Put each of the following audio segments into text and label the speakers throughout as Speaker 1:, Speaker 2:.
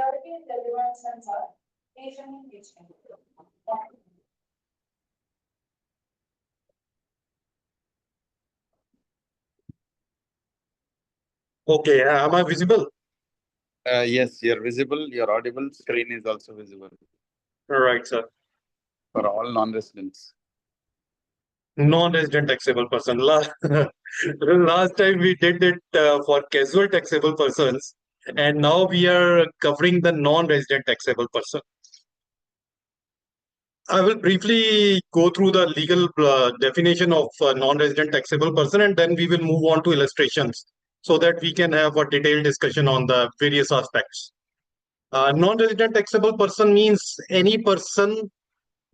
Speaker 1: security and relevance sensor, patient engagement.
Speaker 2: Okay, am I visible?
Speaker 3: Yes, you're visible, you're audible, screen is also visible
Speaker 2: All right, sir.
Speaker 3: for all non-residents.
Speaker 2: Non-resident taxable person. Last time we did it for casual taxable persons, and now we are covering the non-resident taxable person. I will briefly go through the legal definition of non-resident taxable person, and then we will move on to illustrations so that we can have a detailed discussion on the various aspects. Non-resident taxable person means any person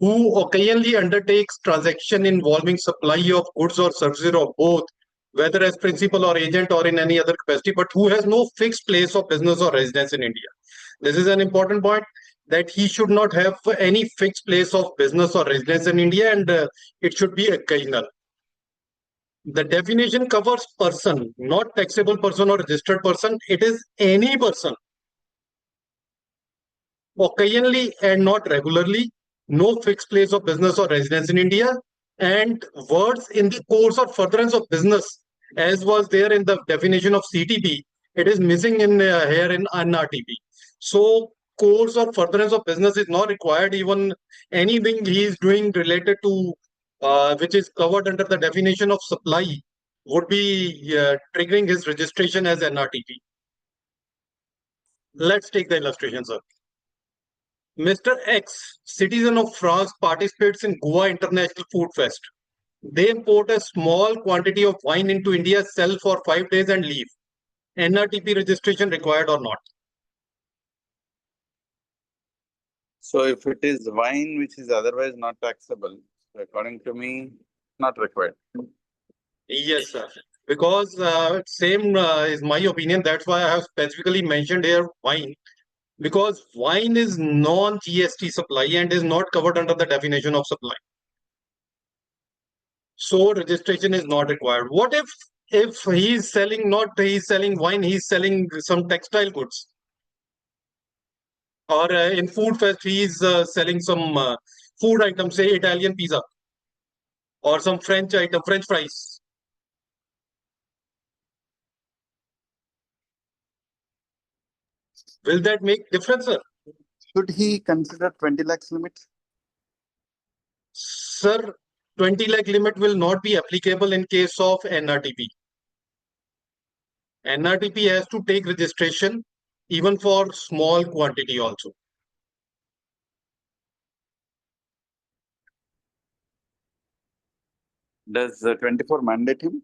Speaker 2: who occasionally undertakes transaction involving supply of goods or services or both, whether as principal or agent or in any other capacity, but who has no fixed place of business or residence in India. This is an important point, that he should not have any fixed place of business or residence in India, and it should be occasional. The definition covers person, not taxable person or registered person. It is any person, occasionally and not regularly, no fixed place of business or residence in India, and words in the course or furtherance of business, as was there in the definition of CTP, it is missing in here in NRTP. So course or furtherance of business is not required. Even anything he is doing related to which is covered under the definition of supply would be triggering his registration as NRTP. Let's take the illustration, sir. Mr. X, citizen of France, participates in Goa International Food Fest. They import a small quantity of wine into India, sell for 5 days and leave. NRTP registration required or not?
Speaker 3: So if it is wine which is otherwise not taxable, according to me, not required.
Speaker 2: Yes, sir. Because same is my opinion. That's why I have specifically mentioned here wine. Because wine is non-GST supply and is not covered under the definition of supply. So registration is not required. What if he's selling wine, he's selling some textile goods? Or in Food Fest, he's selling some food items, say Italian pizza. Or some French item, French fries. Will that make difference, sir?
Speaker 3: Should he consider 20 lakhs limit?
Speaker 2: Sir, 20 lakh limit will not be applicable in case of NRTP. NRTP has to take registration even for small quantity also.
Speaker 3: Does 24 mandate him?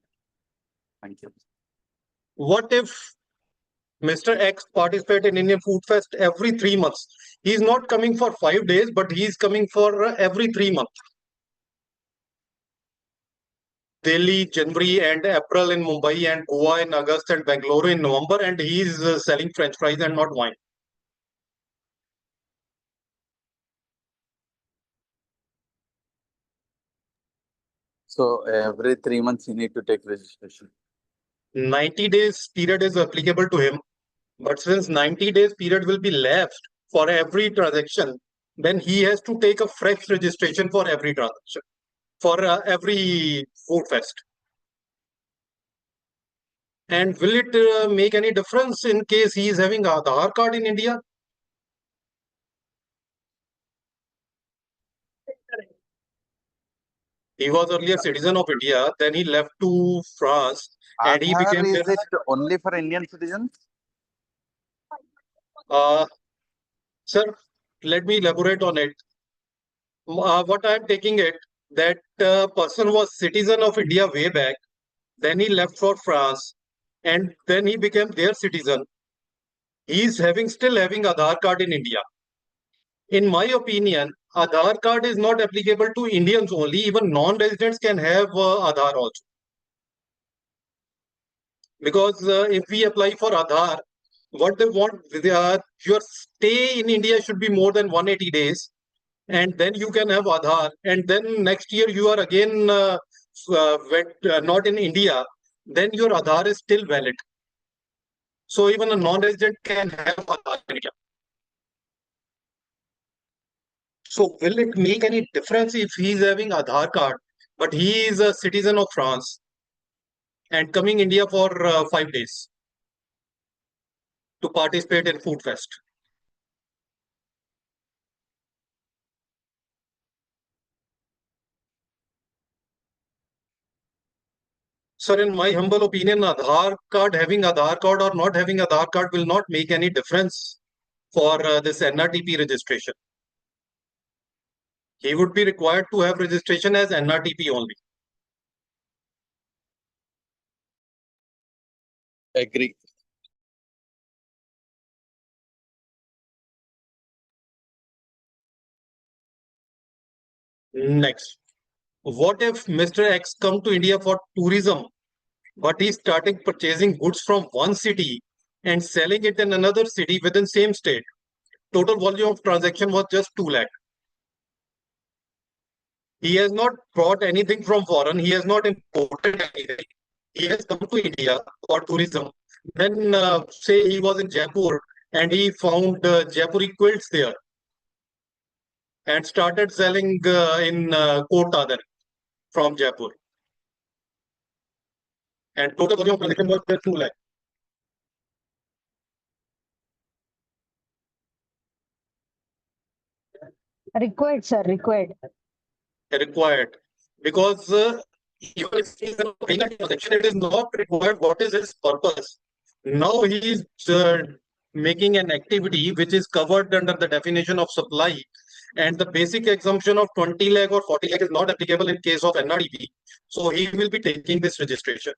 Speaker 3: Thank you.
Speaker 2: What if Mr. X participates in Indian Food Fest every 3 months? He is not coming for 5 days, but he is coming for every 3 months. Delhi, January and April in Mumbai, and Goa in August, and Bangalore in November, and he is selling French fries and not wine.
Speaker 3: So every 3 months you need to take registration.
Speaker 2: 90 days period is applicable to him, but since 90 days period will be left for every transaction, then he has to take a fresh registration for every transaction, for every Food Fest. And will it make any difference in case he is having Aadhaar card in India? He was earlier citizen of India, then he left to France, and he
Speaker 3: Aadhaar,
Speaker 2: became.
Speaker 3: is it only for Indian citizens?
Speaker 2: Sir, let me elaborate on it. What I am taking it, that person was citizen of India way back, then he left for France, and then he became their citizen. He is still having Aadhaar card in India. In my opinion, Aadhaar card is not applicable to Indians only. Even non-residents can have Aadhaar also. Because if we apply for Aadhaar, what they want, your stay in India should be more than 180 days. And then you can have Aadhaar. And then next year you are again not in India. Then your Aadhaar is still valid. So even a non-resident can have Aadhaar in India. So will it make any difference if he is having Aadhaar card, but he is a citizen of France and coming India for 5 days to participate in Food Fest? Sir, in my humble opinion, having Aadhaar card or not having Aadhaar card will not make any difference for this NRTP registration. He would be required to have registration as NRTP only.
Speaker 3: Agree.
Speaker 2: Next, what if Mr. X come to India for tourism, but he started purchasing goods from one city and selling it in another city within same state? Total volume of transaction was just 2 lakh. He has not brought anything from foreign. He has not imported anything. He has come to India for tourism. Then say he was in Jaipur and he found Jaipuri quilts there and started selling in Kota then from Jaipur. And total volume of transaction was just 2 lakh.
Speaker 4: Required, sir, required.
Speaker 2: Required, because even if he is paying a transaction, it is not required. What is his purpose? Now he is making an activity which is covered under the definition of supply, and the basic exemption of 20 lakh or 40 lakh is not applicable in case of NRDP. So he will be taking this registration.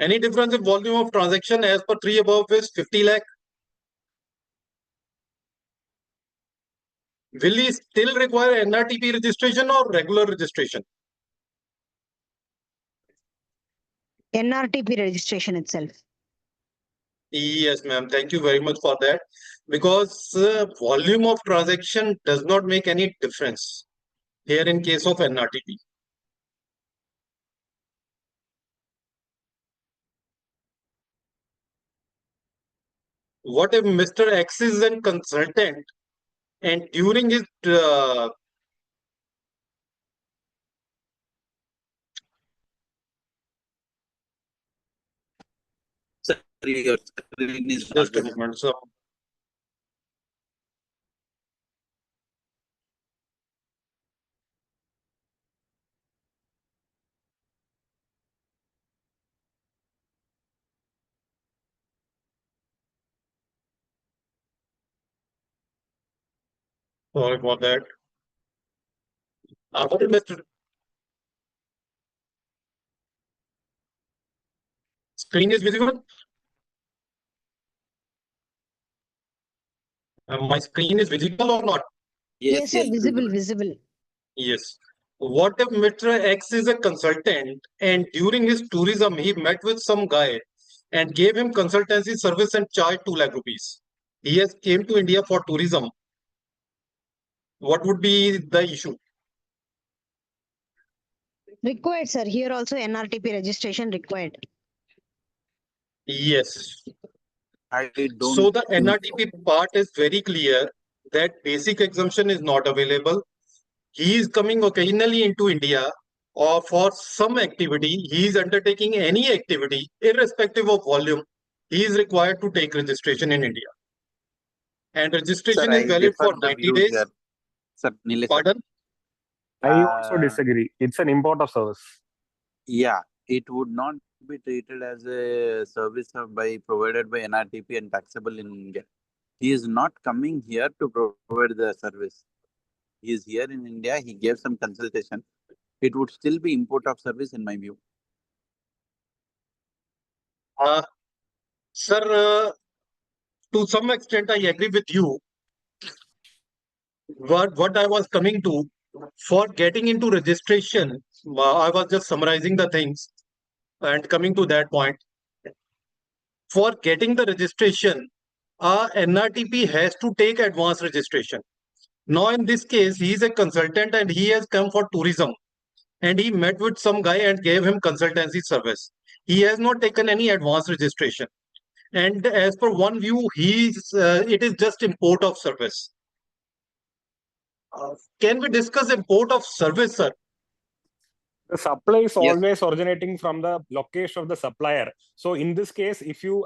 Speaker 2: Any difference in volume of transaction as per 3 above is 50 lakh? Will he still require NRTP registration or regular registration?
Speaker 4: NRTP registration itself.
Speaker 2: Yes, ma'am. Thank you very much for that. Because volume of transaction does not make any difference here in case of NRTP. What if Mr. X is a consultant and during his
Speaker 3: Sir, your screen is not
Speaker 2: just a
Speaker 3: visible.
Speaker 2: moment, so sorry for that. What if Mr. Screen is visible? My screen is visible or not?
Speaker 4: Yes, sir, visible,
Speaker 3: visible.
Speaker 4: visible.
Speaker 2: Yes. What if Mr. X is a consultant and during his tourism he met with some guy and gave him consultancy service and charged 2 lakh rupees? He has came to India for tourism. What would be the issue?
Speaker 4: Required, sir. Here also NRTP registration required.
Speaker 2: Yes.
Speaker 3: I don't.
Speaker 2: So the
Speaker 3: think
Speaker 2: NRTP part is very clear that basic exemption is not available. He is coming occasionally into India or for some activity. He is undertaking any activity irrespective of volume. He is required to take registration in India. And
Speaker 3: Sir,
Speaker 2: registration
Speaker 3: I
Speaker 2: is valid
Speaker 3: differ
Speaker 2: for
Speaker 3: the
Speaker 2: 90
Speaker 3: view
Speaker 2: days.
Speaker 3: here. Sir, Nilesh, sir.
Speaker 2: Pardon?
Speaker 5: I also
Speaker 3: Uh,
Speaker 5: disagree. It's an import of service.
Speaker 3: Yeah, it would not be treated as a service provided by NRTP and taxable in India. He is not coming here to provide the service. He is here in India. He gave some consultation. It would still be import of service in my view.
Speaker 2: Sir, to some extent, I agree with you. What I was coming to, for getting into registration, I was just summarizing the things and coming to that point. For getting the registration, NRTP has to take advance registration. Now, in this case, he is a consultant and he has come for tourism and he met with some guy and gave him consultancy service. He has not taken any advance registration. And as per one view, it is just import of service. Can we discuss import of service, sir?
Speaker 5: The supply is
Speaker 3: Yes.
Speaker 5: always originating from the location of the supplier. So in this case, if you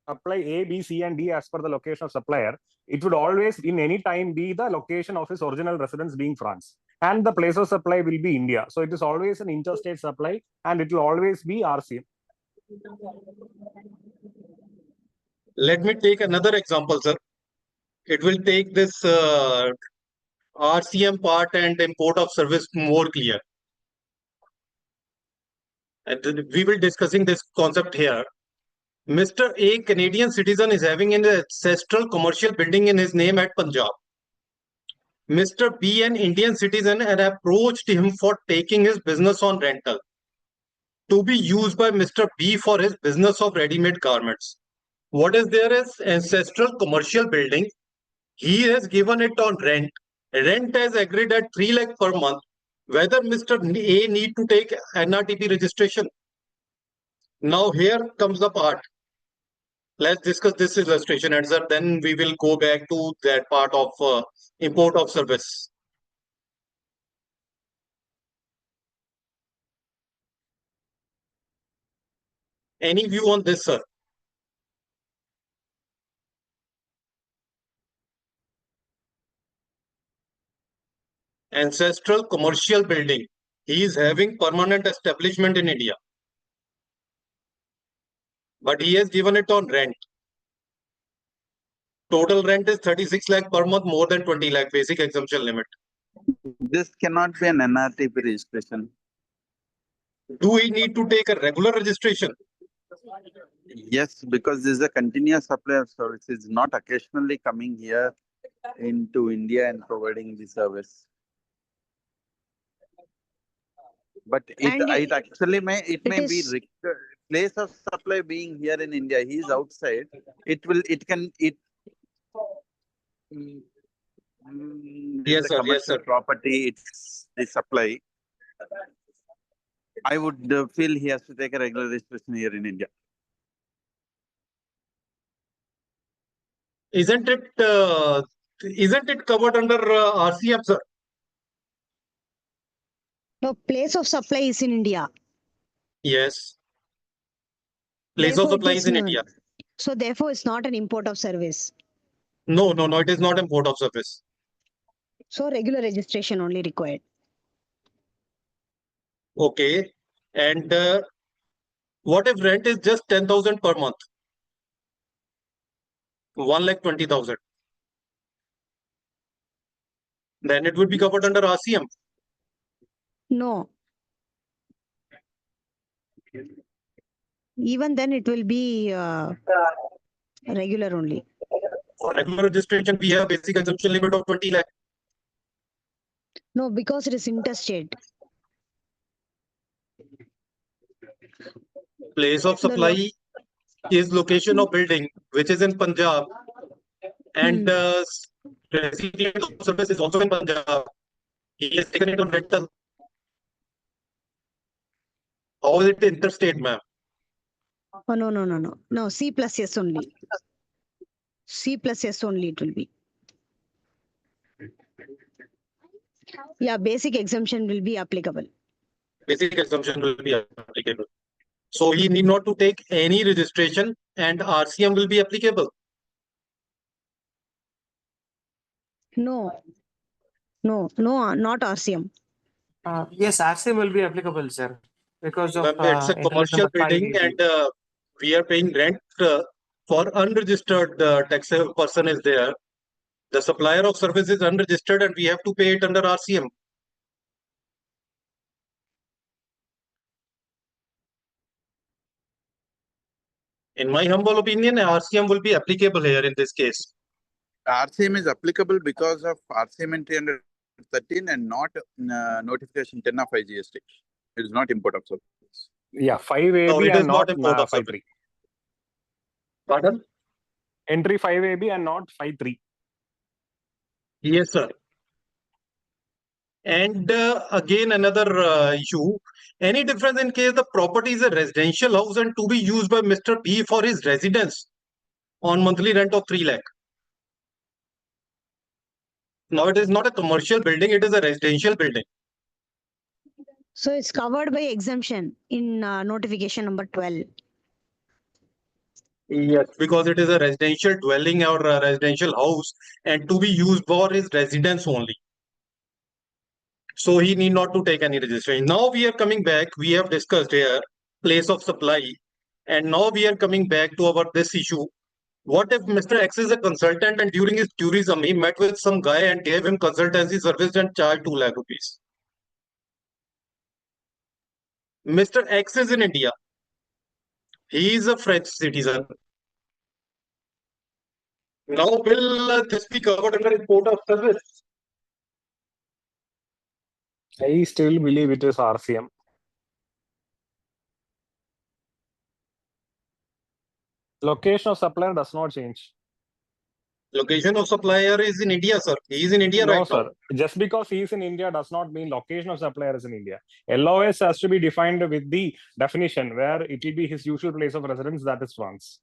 Speaker 5: apply A, B, C, and D as per the location of supplier, it would always in any time be the location of his original residence being France. And the place of supply will be India. So it is always an interstate supply and it will always be RCM.
Speaker 2: Let me take another example, sir. It will take this RCM part and import of service more clear. And we will discussing this concept here. Mr. A, Canadian citizen, is having an ancestral commercial building in his name at Punjab. Mr. B, an Indian citizen, had approached him for taking his business on rental to be used by Mr. B for his business of ready-made garments. What is there is ancestral commercial building. He has given it on rent. Rent has agreed at 3 lakh per month. Whether Mr. A need to take NRTP registration. Now here comes the part. Let's discuss this illustration, and sir, then we will go back to that part of import of service. Any view on this, sir? Ancestral commercial building. He is having permanent establishment in India, but he has given it on rent. Total rent is 36 lakh per month, more than 20 lakh, basic exemption limit.
Speaker 3: This cannot be an NRTP registration.
Speaker 2: Do we need to take a regular registration?
Speaker 3: Yes, because this is a continuous supply of services, not occasionally coming here into India and providing the service. But
Speaker 4: And
Speaker 3: it actually may be
Speaker 4: is-
Speaker 3: place of supply being here in India. He is outside. It
Speaker 2: Yes,
Speaker 3: the
Speaker 2: sir. Yes,
Speaker 3: commercial
Speaker 2: sir.
Speaker 3: property, it's the supply. I would feel he has to take a regular registration here in India.
Speaker 2: Isn't it covered under RCM, sir?
Speaker 4: No, place of supply is in India.
Speaker 2: Yes. Place of
Speaker 4: Therefore, it
Speaker 2: supply is in
Speaker 4: not.
Speaker 2: India.
Speaker 4: So therefore, it's not an import of service.
Speaker 2: No, it is not import of service.
Speaker 4: So regular registration only required.
Speaker 2: Okay. And what if rent is just 10,000 per month? 1,20,000. Then it would be covered under RCM.
Speaker 4: No. Even then it will be regular only.
Speaker 2: For regular registration, we have basic exemption limit of 20 lakh.
Speaker 4: No, because it is interstate.
Speaker 2: Place of supply is location of building, which is in Punjab. And recipient of service is also in Punjab. He has taken it on rental. How is it interstate, ma'am?
Speaker 4: Oh, no. No, C plus S only. C plus S only it will be. Yeah, basic exemption will be applicable.
Speaker 2: Basic exemption will be applicable. So he need not to take any registration and RCM will be applicable.
Speaker 4: No, not RCM.
Speaker 6: Yes, RCM will be applicable, sir, because of
Speaker 2: It's a
Speaker 6: interest
Speaker 2: commercial
Speaker 6: number 5
Speaker 2: building
Speaker 6: maybe.
Speaker 2: and we are paying rent for unregistered taxable person is there. The supplier of service is unregistered and we have to pay it under RCM. In my humble opinion, RCM will be applicable here in this case.
Speaker 3: RCM is applicable because of RCM entry under 13 and not notification 10 of IGST. It is not import of service.
Speaker 5: Yeah, 5AB
Speaker 2: No, it is
Speaker 5: and
Speaker 2: not
Speaker 5: not
Speaker 2: import of
Speaker 5: 5.3.
Speaker 2: Pardon?
Speaker 5: Entry 5AB and not 5.3.
Speaker 2: Yes, sir. And again, another issue. Any difference in case the property is a residential house and to be used by Mr. B for his residence on monthly rent of 3 lakh. Now it is not a commercial building, it is a residential building.
Speaker 4: So it's covered by exemption in notification number 12.
Speaker 2: Yes, because it is a residential dwelling or a residential house and to be used for his residence only. So he need not to take any registration. Now we are coming back. We have discussed here place of supply, and now we are coming back to our this issue. What if Mr. X is a consultant and during his tourism he met with some guy and gave him consultancy service and charged 2 lakh rupees? Mr. X is in India. He is a French citizen. Now will this be covered under import of service?
Speaker 5: I still believe it is RCM. Location of supplier does not change.
Speaker 2: Location of supplier is in India, sir. He is in India
Speaker 5: No,
Speaker 2: right
Speaker 5: sir.
Speaker 2: now.
Speaker 5: Just because he is in India does not mean location of supplier is in India. LOS has to be defined with the definition where it will be his usual place of residence, that is France.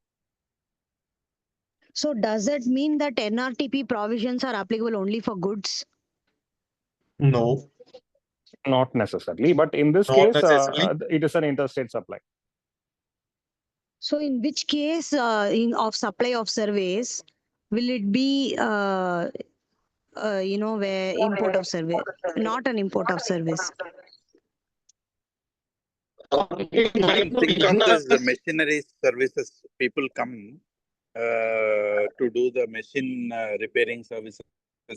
Speaker 4: So does that mean that NRTP provisions are applicable only for goods?
Speaker 2: No,
Speaker 5: Not necessarily, but in this
Speaker 2: not
Speaker 5: case,
Speaker 2: necessarily.
Speaker 5: it is an interstate supply.
Speaker 4: So in which case of supply of service, will it be, where import of service, not an import of service?
Speaker 2: In my
Speaker 3: Think
Speaker 2: opinion,
Speaker 3: of this machinery services. People come to do the machine repairing services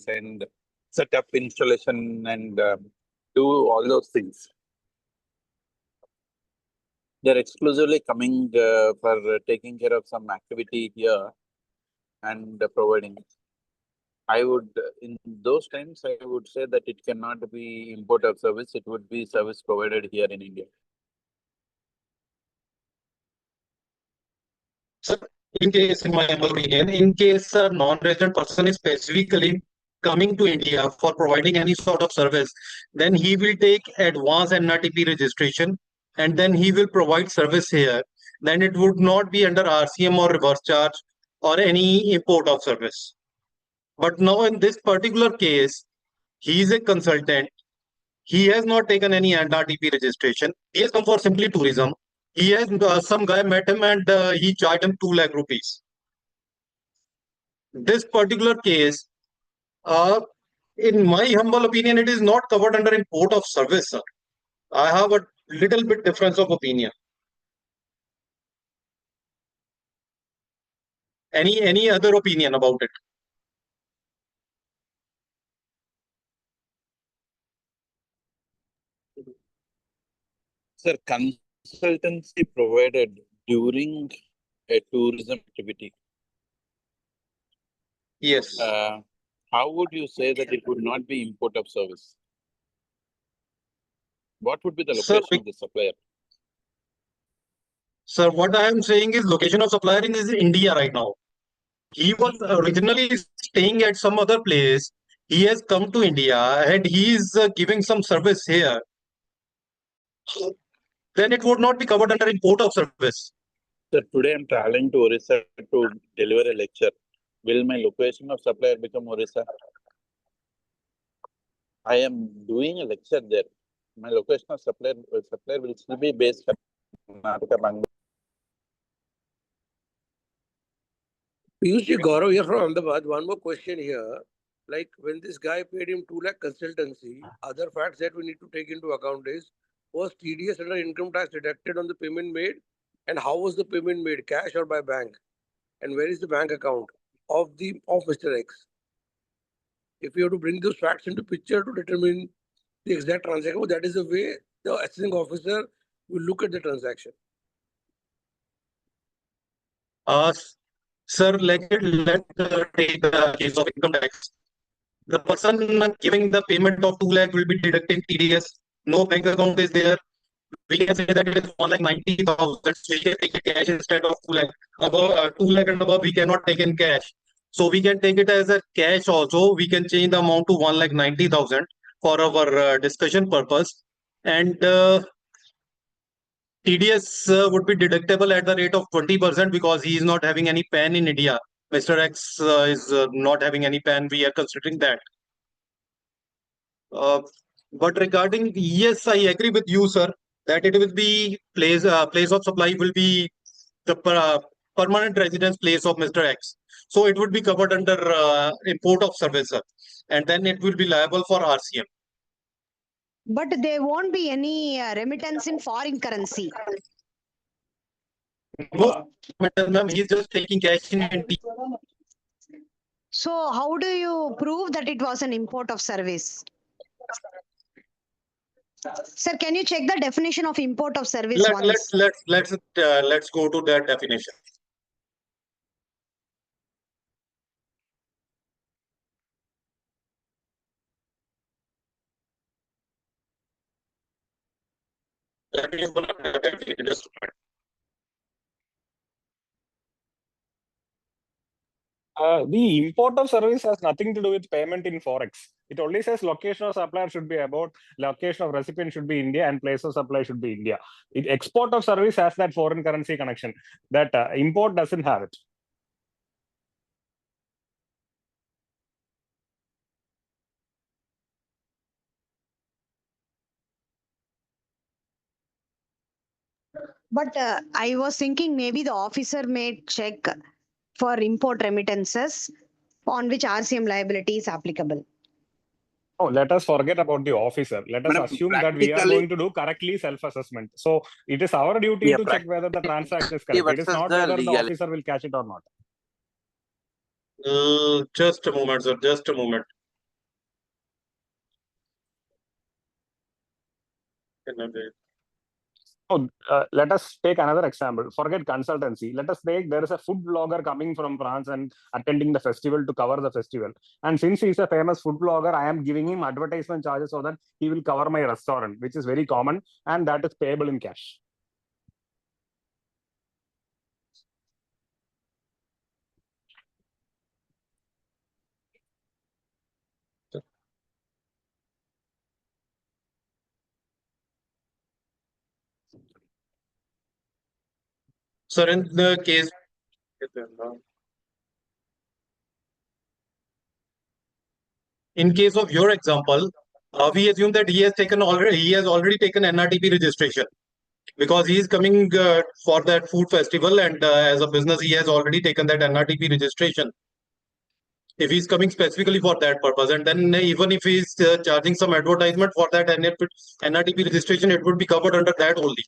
Speaker 3: and set up installation and do all those things. They're exclusively coming for taking care of some activity here and providing. I would, in those times, I would say that it cannot be import of service. It would be service provided here in India.
Speaker 2: sir, in case, in my humble opinion, in case a non-resident person is specifically coming to India for providing any sort of service, then he will take advance NRTP registration and then he will provide service here. Then it would not be under RCM or reverse charge or any import of service. But now in this particular case, he is a consultant. He has not taken any NRTP registration. He has come for simply tourism. He has some guy met him and he charged him 2 lakh rupees. This particular case, in my humble opinion, it is not covered under import of service, sir. I have a little bit difference of opinion. Any other opinion about it?
Speaker 3: Sir, consultancy provided during a tourism activity.
Speaker 2: Yes.
Speaker 3: How would you say that it would not be import of service? What would be the
Speaker 2: Sir,
Speaker 3: location of the supplier?
Speaker 2: Sir, what I am saying is location of supplier is in India right now. He was originally staying at some other place. He has come to India and he is giving some service here. Then it would not be covered under import of service.
Speaker 3: Sir, today I'm traveling to Orissa to deliver a lecture. Will my location of supplier become Orissa? I am doing a lecture there. My location of supplier will still be based at Karnataka, Bangalore.
Speaker 7: Piyush Gaurav here from Ahmedabad. One more question here. Like when this guy paid him 2 lakh consultancy, other facts that we need to take into account is, was TDS under income tax deducted on the payment made? And how was the payment made, cash or by bank? And where is the bank account of Mr. X? If you have to bring those facts into picture to determine the exact transaction, that is the way the assessing officer will look at the transaction.
Speaker 2: Sir, let's take the case of income tax. The person giving the payment of 2 lakh will be deducting TDS. No bank account is there. We can say that it is 1,90,000. We can take it cash instead of 2 lakh. Above 2 lakh and above, we cannot take in cash. So we can take it as a cash also. We can change the amount to 1,90,000 for our discussion purpose. And TDS would be deductible at the rate of 20% because he is not having any PAN in India. Mr. X is not having any PAN. We are considering that. But regarding yes, I agree with you, sir, that it will be place of supply will be the permanent residence place of Mr. X. So it would be covered under import of service, sir, and then it will be liable for RCM.
Speaker 4: But there won't be any remittance in foreign currency.
Speaker 2: No, ma'am, he's just taking cash in NT.
Speaker 4: So how do you prove that it was an import of service? Sir, can you check the definition of import of service once?
Speaker 2: Let's go to that definition. Let me open up the definition, just a minute.
Speaker 5: The import of service has nothing to do with payment in forex. It only says location of supplier should be about, location of recipient should be India, and place of supply should be India. Export of service has that foreign currency connection. That import doesn't have it.
Speaker 4: But I was thinking maybe the officer may check for import remittances on which RCM liability is applicable.
Speaker 5: Oh, let us forget about the officer. Let us
Speaker 3: Madam,
Speaker 5: assume that we are
Speaker 3: practically-
Speaker 5: going to do correctly self-assessment. So it is our duty
Speaker 3: Yeah,
Speaker 5: to check whether the transaction is
Speaker 3: practically
Speaker 5: correct. It is
Speaker 3: versus
Speaker 5: not
Speaker 3: the
Speaker 5: whether the
Speaker 3: legality.
Speaker 5: officer will catch it or not.
Speaker 2: Just a moment, sir. Just a moment.
Speaker 5: Oh, let us take another example. Forget consultancy. Let us take there is a food blogger coming from France and attending the festival to cover the festival. And since he is a famous food blogger, I am giving him advertisement charges so that he will cover my restaurant, which is very common, and that is payable in cash.
Speaker 2: Sir, in the case, in case of your example, we assume that he has already taken NRTP registration because he is coming for that food festival, and as a business, he has already taken that NRTP registration. If he's coming specifically for that purpose, and then even if he's charging some advertisement for that NRTP registration, it would be covered under that only.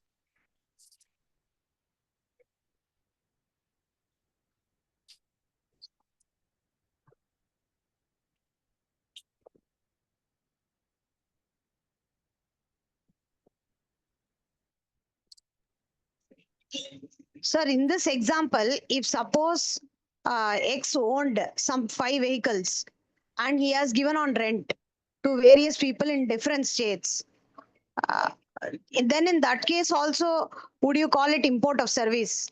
Speaker 4: Sir, in this example, if suppose X owned some 5 vehicles and he has given on rent to various people in different states, then in that case also, would you call it import of service?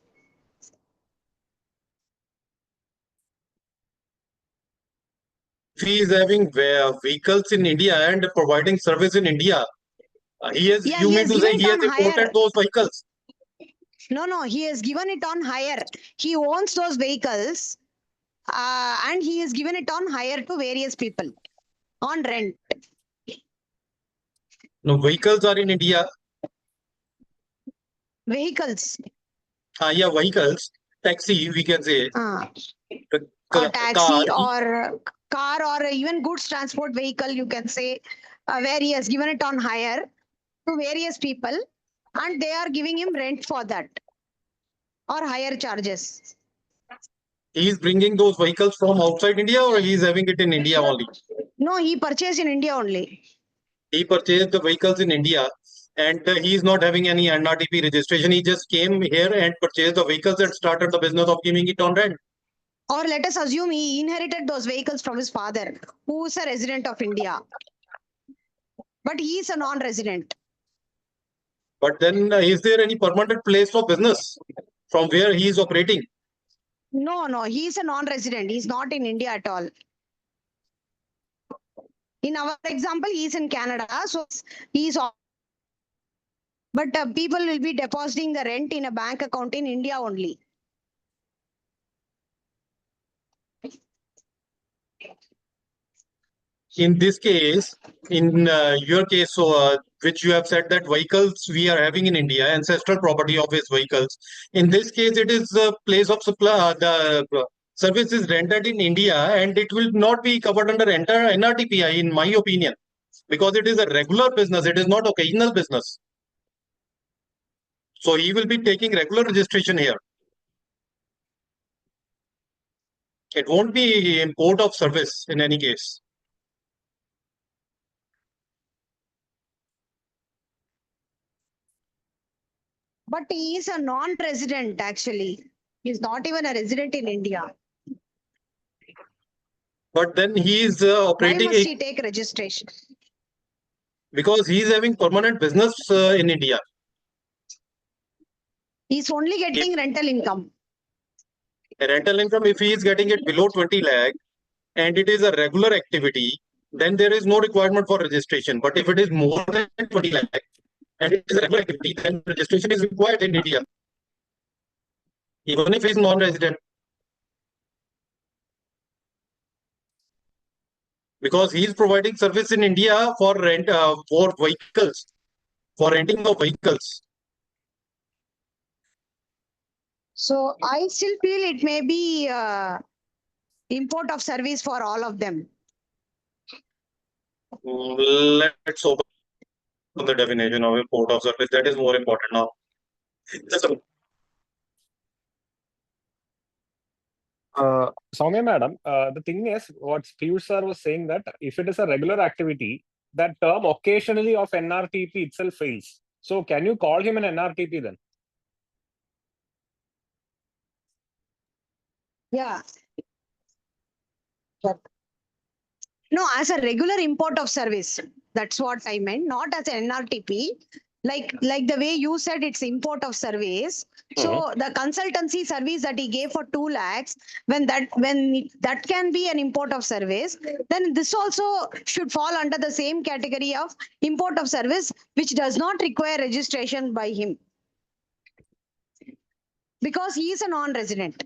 Speaker 2: If he is having vehicles in India and providing service in India,
Speaker 4: Yeah,
Speaker 2: you
Speaker 4: he
Speaker 2: mean
Speaker 4: has
Speaker 2: to say
Speaker 4: given
Speaker 2: he
Speaker 4: it
Speaker 2: has
Speaker 4: on
Speaker 2: imported
Speaker 4: hire.
Speaker 2: those vehicles?
Speaker 4: No, he has given it on hire. He owns those vehicles and he has given it on hire to various people on rent.
Speaker 2: No, vehicles are in India.
Speaker 4: Vehicles,
Speaker 2: Yeah, vehicles, taxi, we can say.
Speaker 4: or taxi
Speaker 2: Car.
Speaker 4: or car or even goods transport vehicle, you can say, where he has given it on hire to various people and they are giving him rent for that or higher charges.
Speaker 2: He is bringing those vehicles from outside India, or he is having it in India only?
Speaker 4: No, he purchased in India only.
Speaker 2: He purchased the vehicles in India, and he is not having any NRTP registration. He just came here and purchased the vehicles and started the business of giving it on rent.
Speaker 4: Or let us assume he inherited those vehicles from his father, who is a resident of India. But he is a non-resident.
Speaker 2: But then, is there any permanent place for business from where he is operating?
Speaker 4: No, he is a non-resident. He is not in India at all. In our example, he is in Canada. So he is But people will be depositing the rent in a bank account in India only.
Speaker 2: In this case, in your case, which you have said that vehicles we are having in India, ancestral property of his vehicles. In this case, it is the place of supply, the service is rented in India, and it will not be covered under entire NRTPI, in my opinion, because it is a regular business. It is not occasional business. So he will be taking regular registration here. It won't be import of service in any case.
Speaker 4: But he is a non-resident actually. He's not even a resident in India.
Speaker 2: But then he is
Speaker 4: Why
Speaker 2: operating
Speaker 4: must he take registration?
Speaker 2: because he is having permanent business in India.
Speaker 4: He's only getting rental income.
Speaker 2: Rental income, if he is getting it below 20 lakh and it is a regular activity, then there is no requirement for registration. But if it is more than 20 lakh and it is a regular activity, then registration is required in India, even if he is non-resident. Because he is providing service in India for rent for vehicles, for renting of vehicles.
Speaker 4: So I still feel it may be import of service for all of them.
Speaker 2: Let's open the definition of import of service. That is more important now. Just a
Speaker 5: Soumya madam, the thing is, what Piyush sir was saying that if it is a regular activity, that term occasionally of NRTP itself fails. So can you call him an NRTP then?
Speaker 4: Yeah. No, as a regular import of service. That's what I meant, not as an NRTP. Like the way you said, it's import of service. So the consultancy service that he gave for 2 lakhs, when that can be an import of service, then this also should fall under the same category of import of service, which does not require registration by him. Because he is a non-resident.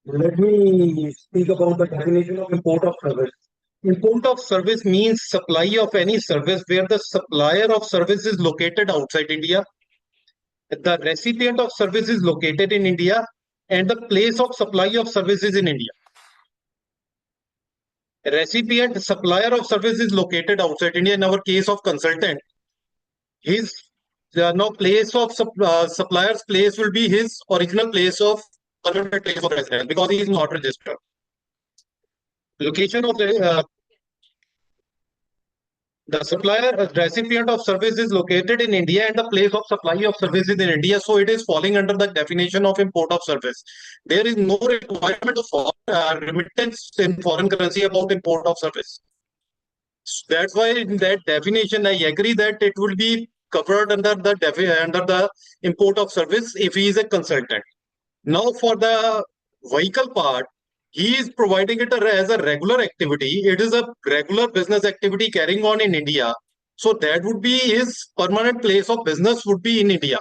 Speaker 2: Let me speak about the definition of import of service. Import of service means supply of any service where the supplier of service is located outside India, the recipient of service is located in India, and the place of supply of service is in India. Recipient supplier of service is located outside India. In our case of consultant, his now place of supplier's place will be his original place of permanent place of residence because he is not registered. Location of the supplier recipient of service is located in India and the place of supply of service is in India. So it is falling under the definition of import of service. There is no requirement of remittance in foreign currency about import of service. That's why in that definition, I agree that it will be covered under the import of service if he is a consultant. Now for the vehicle part, he is providing it as a regular activity. It is a regular business activity carrying on in India. So that would be his permanent place of business would be in India.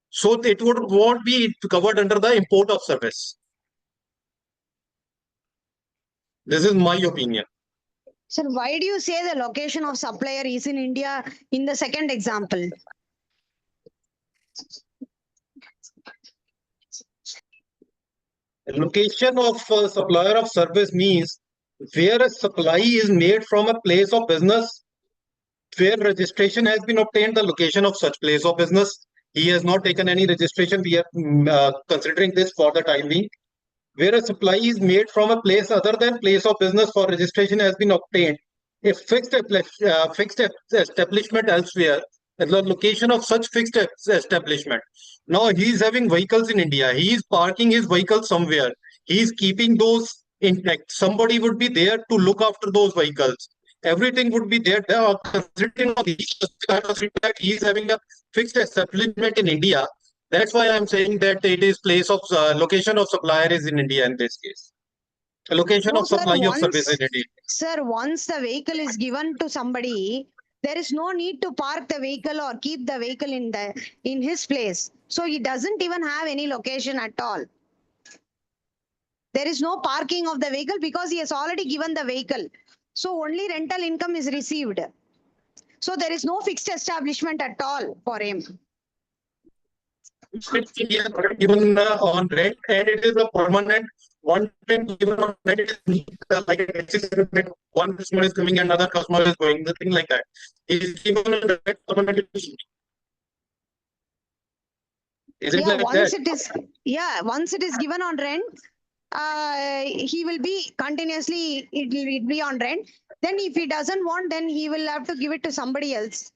Speaker 2: So it won't be covered under the import of service. This is my opinion.
Speaker 4: Sir, why do you say the location of supplier is in India in the second example?
Speaker 2: Location of supplier of service means where a supply is made from a place of business where registration has been obtained, the location of such place of business. He has not taken any registration. We are considering this for the time being. Where a supply is made from a place other than place of business for registration has been obtained, a fixed establishment elsewhere, the location of such fixed establishment. Now he is having vehicles in India. He is parking his vehicles somewhere. He is keeping those intact. Somebody would be there to look after those vehicles. everything would be there. Considering on these kind of feedback, he is having a fixed establishment in India. That's why I'm saying that it is place of location of supplier is in India in this case. Location
Speaker 4: No,
Speaker 2: of
Speaker 4: sir,
Speaker 2: supply of service in
Speaker 4: once,
Speaker 2: India.
Speaker 4: sir, once the vehicle is given to somebody, there is no need to park the vehicle or keep the vehicle in his place. So he doesn't even have any location at all. There is no parking of the vehicle because he has already given the vehicle. So only rental income is received. So there is no fixed establishment at all for him.
Speaker 2: He has already given on rent, and it is a permanent one time given on rent. It is like a taxi service that one customer is coming, another customer is going, nothing like that. It is given on rent permanently. Is it
Speaker 4: Yeah,
Speaker 2: like
Speaker 4: once
Speaker 2: that?
Speaker 4: it is, yeah, once it is given on rent, he will be continuously, it will be on rent. Then if he doesn't want, then he will have to give it to somebody else.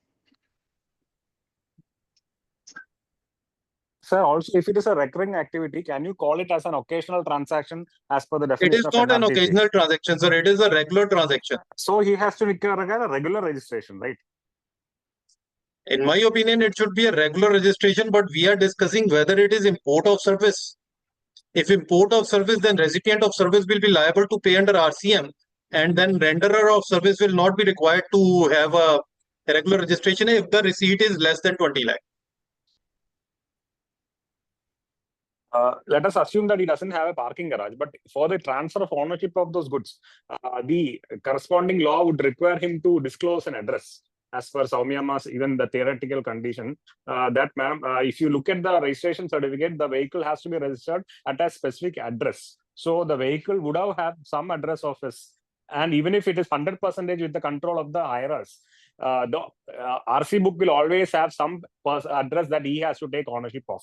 Speaker 5: Sir, also, if it is a recurring activity, can you call it as an occasional transaction as per the
Speaker 2: It
Speaker 5: definition
Speaker 2: is
Speaker 5: of
Speaker 2: not an
Speaker 5: NRTP?
Speaker 2: occasional transaction, sir. It is a regular transaction.
Speaker 5: So he has to require a regular registration, right?
Speaker 2: In my opinion, it should be a regular registration, but we are discussing whether it is import of service. If import of service, then recipient of service will be liable to pay under RCM, and then renderer of service will not be required to have a regular registration if the receipt is less than 20 lakh.
Speaker 5: Let us assume that he doesn't have a parking garage, but for the transfer of ownership of those goods, the corresponding law would require him to disclose an address. As per Saumyama's, even the theoretical condition, that ma'am, if you look at the registration certificate, the vehicle has to be registered at a specific address. So the vehicle would have some address of his, and even if it is 100% with the control of the hirers, the RC book will always have some address that he has to take ownership of.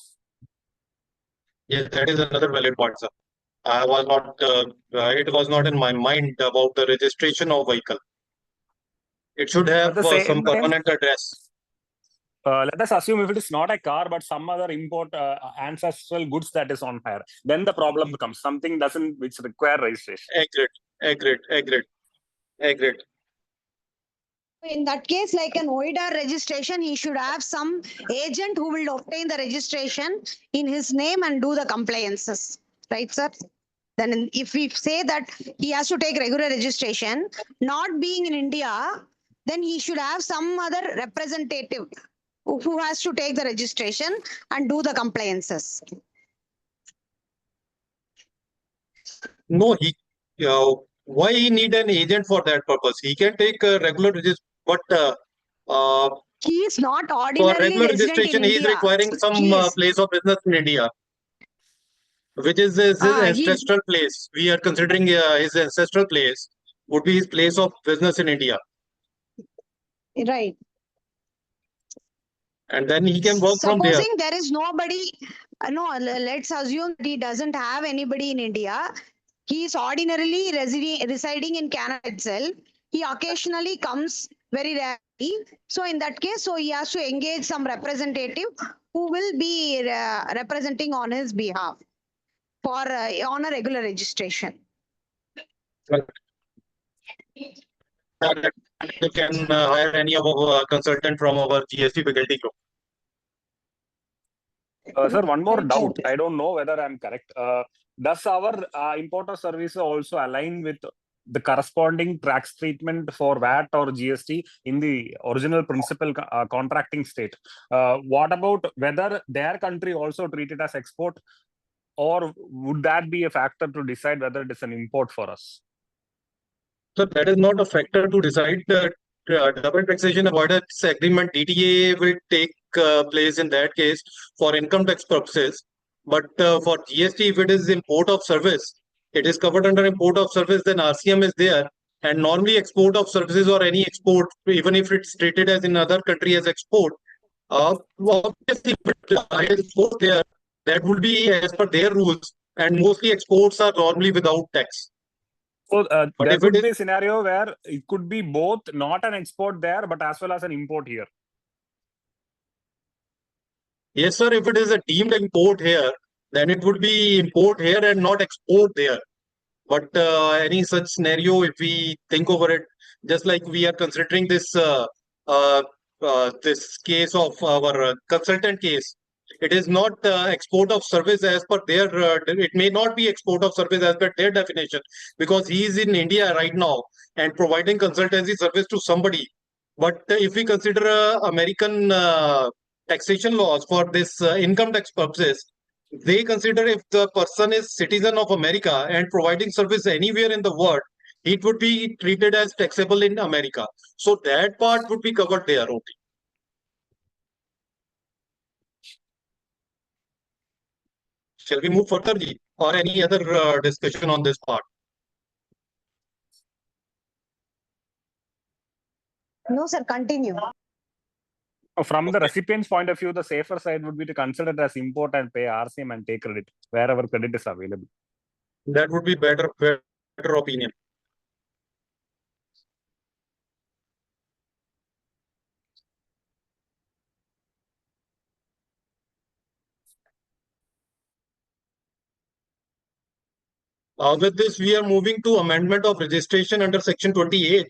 Speaker 2: Yes, that is another valid point, sir. I was not, it was not in my mind about the registration of vehicle. It should have
Speaker 5: the same
Speaker 2: some
Speaker 5: time,
Speaker 2: permanent address.
Speaker 5: let us assume if it is not a car, but some other import ancestral goods that is on hire, then the problem becomes something doesn't which require registration.
Speaker 2: Agreed.
Speaker 4: In that case, like an OIDAR registration, he should have some agent who will obtain the registration in his name and do the compliances. Right, sir? Then if we say that he has to take regular registration, not being in India, then he should have some other representative who has to take the registration and do the compliances.
Speaker 2: No, why he need an agent for that purpose? He can take a regular registration, but
Speaker 4: He is not
Speaker 2: for
Speaker 4: ordinarily
Speaker 2: regular
Speaker 4: resident
Speaker 2: registration,
Speaker 4: in
Speaker 2: he is
Speaker 4: India.
Speaker 2: requiring some
Speaker 4: He is.
Speaker 2: place of business in India, which is his
Speaker 4: He's
Speaker 2: ancestral place. We are considering his ancestral place would be his place of business in India,
Speaker 4: right.
Speaker 2: and then he can work from there.
Speaker 4: Supposing there is nobody, no, let's assume that he doesn't have anybody in India. He is ordinarily residing in Canada itself. He occasionally comes very rarely. So in that case, so he has to engage some representative who will be representing on his behalf for on a regular registration.
Speaker 2: You can hire any of our consultant from our GST faculty group.
Speaker 5: Sir, one more doubt. I don't know whether I'm correct. Does our importer service also align with the corresponding tax treatment for VAT or GST in the original principal contracting state? What about whether their country also treat it as export, or would that be a factor to decide whether it is an import for us?
Speaker 2: So that is not a factor to decide. The double taxation avoidance agreement DTA will take place in that case for income tax purposes. But for GST, if it is import of service, it is covered under import of service, then RCM is there. And normally export of services or any export, even if it's treated as in other country as export, obviously export there, that would be as per their rules. And mostly exports are normally without tax.
Speaker 5: So
Speaker 2: But
Speaker 5: there
Speaker 2: if
Speaker 5: could
Speaker 2: it
Speaker 5: be
Speaker 2: is-
Speaker 5: a scenario where it could be both not an export there, but as well as an import here.
Speaker 2: Yes, sir. If it is a deemed import here, then it would be import here and not export there. But any such scenario, if we think over it, Just like we are considering this this case of our consultant case. It is not export of service as per their. It may not be export of service as per their definition because he is in India right now and providing consultancy service to somebody. But if we consider American taxation laws for this income tax purposes, they consider if the person is citizen of America and providing service anywhere in the world, it would be treated as taxable in America. So that part would be covered there only. Shall we move further, Ji? Or any other discussion on this part?
Speaker 4: No, sir, continue.
Speaker 5: From the
Speaker 2: Okay.
Speaker 5: recipient's point of view, the safer side would be to consider it as import and pay RCM and take credit wherever credit is available.
Speaker 2: That would be better opinion. With this, we are moving to amendment of registration under section 28.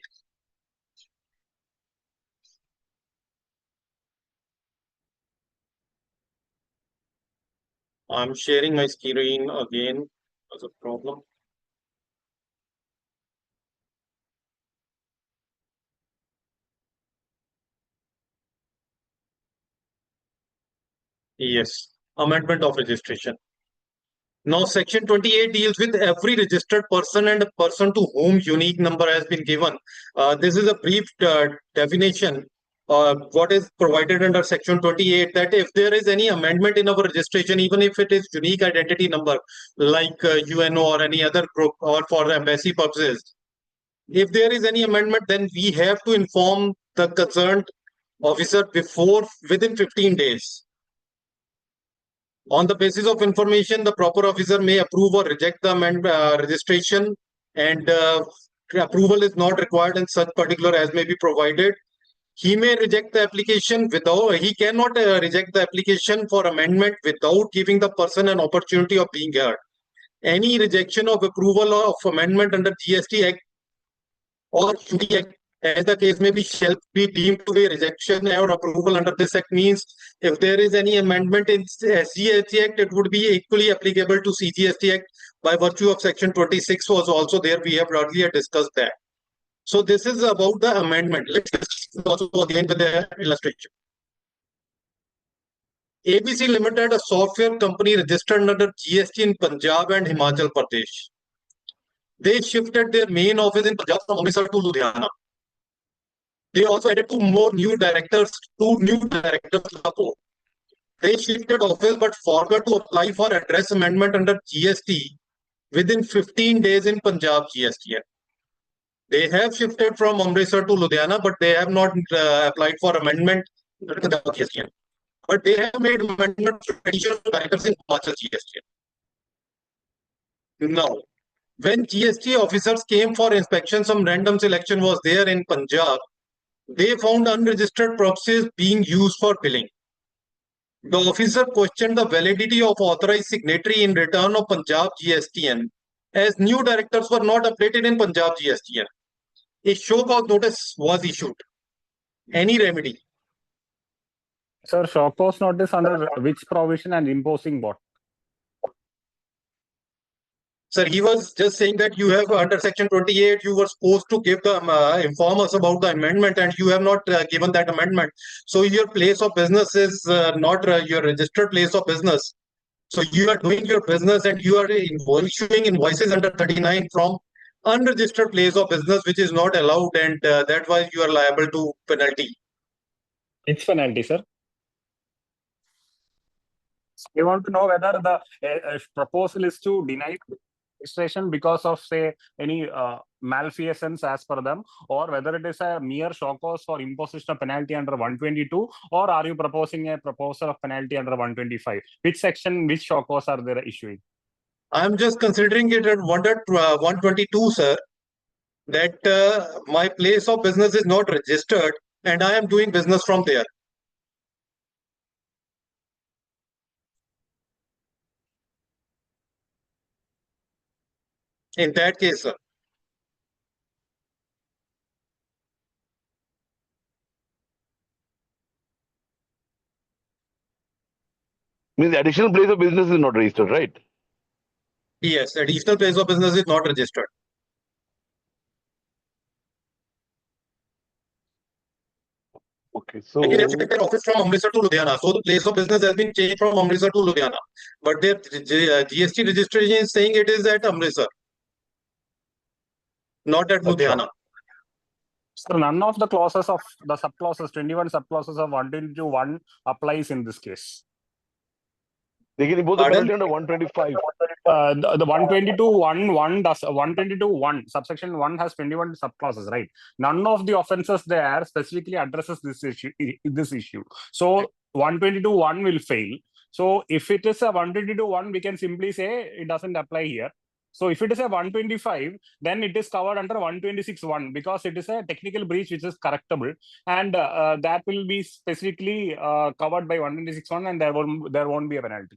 Speaker 2: I'm sharing my screen again as a problem. Yes, amendment of registration. Now, section 28 deals with every registered person and a person to whom unique number has been given. This is a brief definition. What is provided under section 28 that if there is any amendment in our registration, even if it is unique identity number like UNO or any other group or for embassy purposes, if there is any amendment, then we have to inform the concerned officer within 15 days. On the basis of information, the proper officer may approve or reject the registration, and approval is not required in such particular as may be provided. He may reject the application he cannot reject the application for amendment without giving the person an opportunity of being heard. Any rejection of approval of amendment under GST Act or UT Act, as the case may be, shall be deemed to be rejection or approval under this act means if there is any amendment in SGST Act, it would be equally applicable to CGST Act by virtue of section 26 was also there. We have earlier discussed that. So this is about the amendment. Let's also go again with the illustration. ABC Limited, a software company registered under GST in Punjab and Himachal Pradesh. They shifted their main office in Punjab from Amritsar to Ludhiana. They also added two new directors to the board. They shifted office but forgot to apply for address amendment under GST within 15 days in Punjab GST. They have shifted from Amritsar to Ludhiana, but they have not applied for amendment under Punjab GST. But they have made amendment to additional directors in Himachal GST. Now, when GST officers came for inspection, some random selection was there in Punjab. They found unregistered proxies being used for billing. The officer questioned the validity of authorized signatory in return of Punjab GSTN as new directors were not updated in Punjab GSTN. A show cause notice was issued. Any remedy?
Speaker 5: Sir, show cause notice under which provision and imposing what?
Speaker 2: Sir, he was just saying that you have under section 28, you were supposed to give the inform us about the amendment and you have not given that amendment. So your place of business is not your registered place of business. So you are doing your business and you are issuing invoices under 39 from unregistered place of business, which is not allowed, and that's why you are liable to penalty.
Speaker 5: It's penalty, sir. We want to know whether the proposal is to deny registration because of, say, any malfeasance as per them, or whether it is a mere show cause for imposition of penalty under 122, or are you proposing a proposal of penalty under 125? Which section, which show cause are they issuing?
Speaker 2: I'm just considering it at 122, sir, that my place of business is not registered and I am doing business from there. In that case, sir.
Speaker 8: Means additional place of business is not registered, right?
Speaker 2: Yes, additional place of business is not registered.
Speaker 8: Okay, so
Speaker 2: And they have shifted their office from Amritsar to Ludhiana. So the place of business has been changed from Amritsar to Ludhiana. But their GST registration is saying it is at Amritsar, not at
Speaker 8: Acha.
Speaker 2: Ludhiana.
Speaker 5: So none of the clauses of the subclauses, 21 subclauses of 122(1) applies in this case.
Speaker 8: They can impose the
Speaker 2: Pardon?
Speaker 8: penalty under 125.
Speaker 5: The 122(1) does 122(1) subsection 1 has 21 subclauses, right? None of the offences there specifically addresses this issue. So 122(1) will fail. So if it is a 122(1), we can simply say it doesn't apply here. So if it is a 125, then it is covered under 126(1) because it is a technical breach which is correctable, and that will be specifically covered by 126(1), and there won't be a penalty.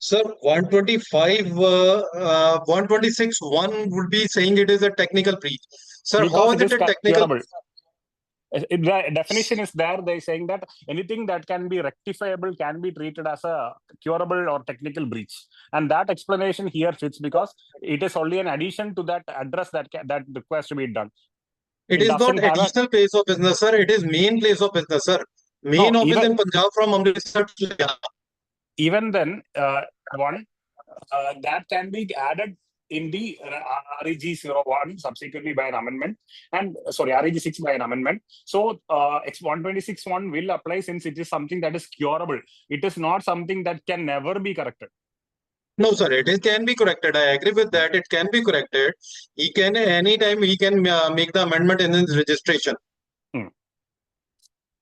Speaker 2: Sir, 125, 126(1) would be saying it is a technical breach. Sir,
Speaker 5: Because
Speaker 2: how is
Speaker 5: it
Speaker 2: it
Speaker 5: is
Speaker 2: a technical?
Speaker 5: curable. The definition is there. They're saying that anything that can be rectifiable can be treated as a curable or technical breach, and that explanation here fits because it is only an addition to that address that requires to be done.
Speaker 2: It is not
Speaker 5: doesn't have a-
Speaker 2: additional place of business, sir. It is main place of business, sir. Main
Speaker 5: No,
Speaker 2: office
Speaker 5: even-
Speaker 2: in Punjab from Amritsar to Ludhiana.
Speaker 5: Even then, that can be added in the REG 01 subsequently by an amendment, and REG 6 by an amendment. So X126(1) will apply since it is something that is curable. It is not something that can never be corrected.
Speaker 2: No, sir, can be corrected. I agree with that. It can be corrected. He can anytime he can make the amendment in his registration.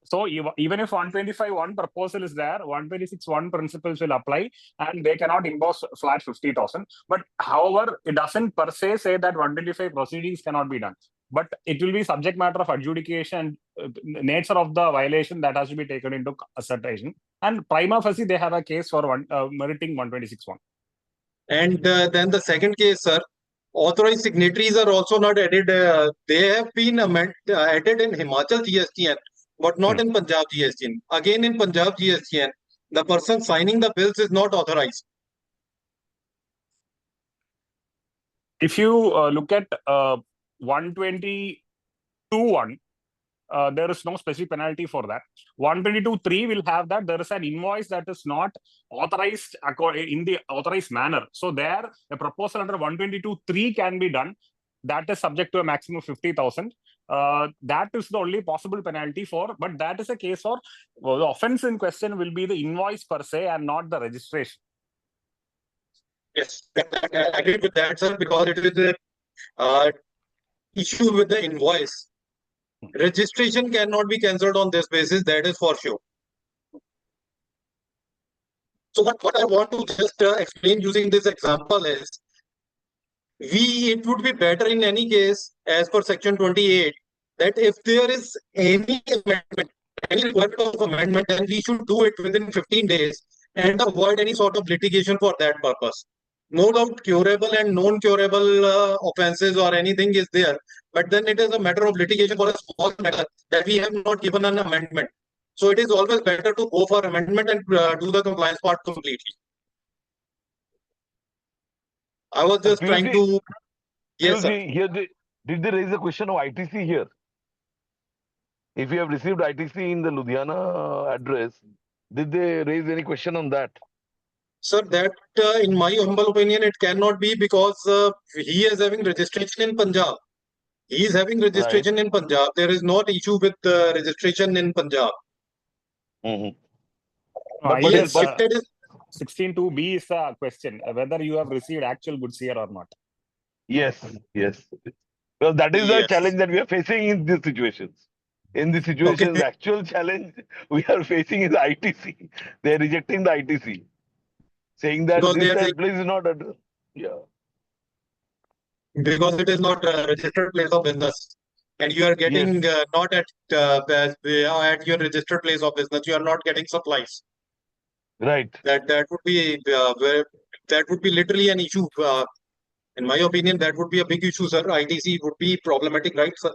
Speaker 5: So even if 125(1) proposal is there, 126(1) principles will apply, and they cannot impose flat 50,000. But however, it doesn't per se say that 125 proceedings cannot be done. But it will be subject matter of adjudication, nature of the violation that has to be taken into consideration. And prima facie, they have a case for meriting 126(1).
Speaker 2: And then the second case, sir, authorized signatories are also not added. They have been added in Himachal GSTN, but not in Punjab GSTN. Again, in Punjab GSTN, the person signing the bills is not authorized.
Speaker 5: If you look at 122(1), there is no specific penalty for that. 122(3) will have that there is an invoice that is not authorized in the authorized manner. So there, a proposal under 122(3) can be done. That is subject to a maximum of 50,000. That is the only possible penalty for, but that is a case for the offense in question will be the invoice per se and not the registration.
Speaker 2: Yes, I agree with that, sir, because it is a issue with the invoice. Registration cannot be cancelled on this basis, that is for sure. So what I want to just explain using this example is, it would be better in any case, as per section 28, that if there is any amendment, any requirement of amendment, then we should do it within 15 days and avoid any sort of litigation for that purpose. No doubt curable and non-curable offenses or anything is there, but then it is a matter of litigation for a small matter that we have not given an amendment. So it is always better to go for amendment and do the compliance part completely. I was just trying to. Yes, sir.
Speaker 8: Here did they raise the question of ITC here? If you have received ITC in the Ludhiana address, did they raise any question on that?
Speaker 2: Sir, that in my humble opinion, it cannot be because he is having registration in Punjab. He is having registration in Punjab. There is not issue with registration in Punjab.
Speaker 5: But
Speaker 2: He has shifted his
Speaker 5: 16(2)(b) is the question, whether you have received actual goods here or not.
Speaker 8: Yes. Well, that is the
Speaker 2: Yes.
Speaker 8: challenge that we are facing in these situations. In these situations, the actual challenge we are facing is ITC. They are rejecting the ITC, saying that
Speaker 2: Because they are
Speaker 8: this
Speaker 2: saying-
Speaker 8: place is not addressed. Yeah.
Speaker 2: because it is not a registered place of business, and you are getting not at your registered place of business. You are not getting supplies.
Speaker 8: Right.
Speaker 2: That would be literally an issue. In my opinion, that would be a big issue, sir. ITC would be problematic, right, sir?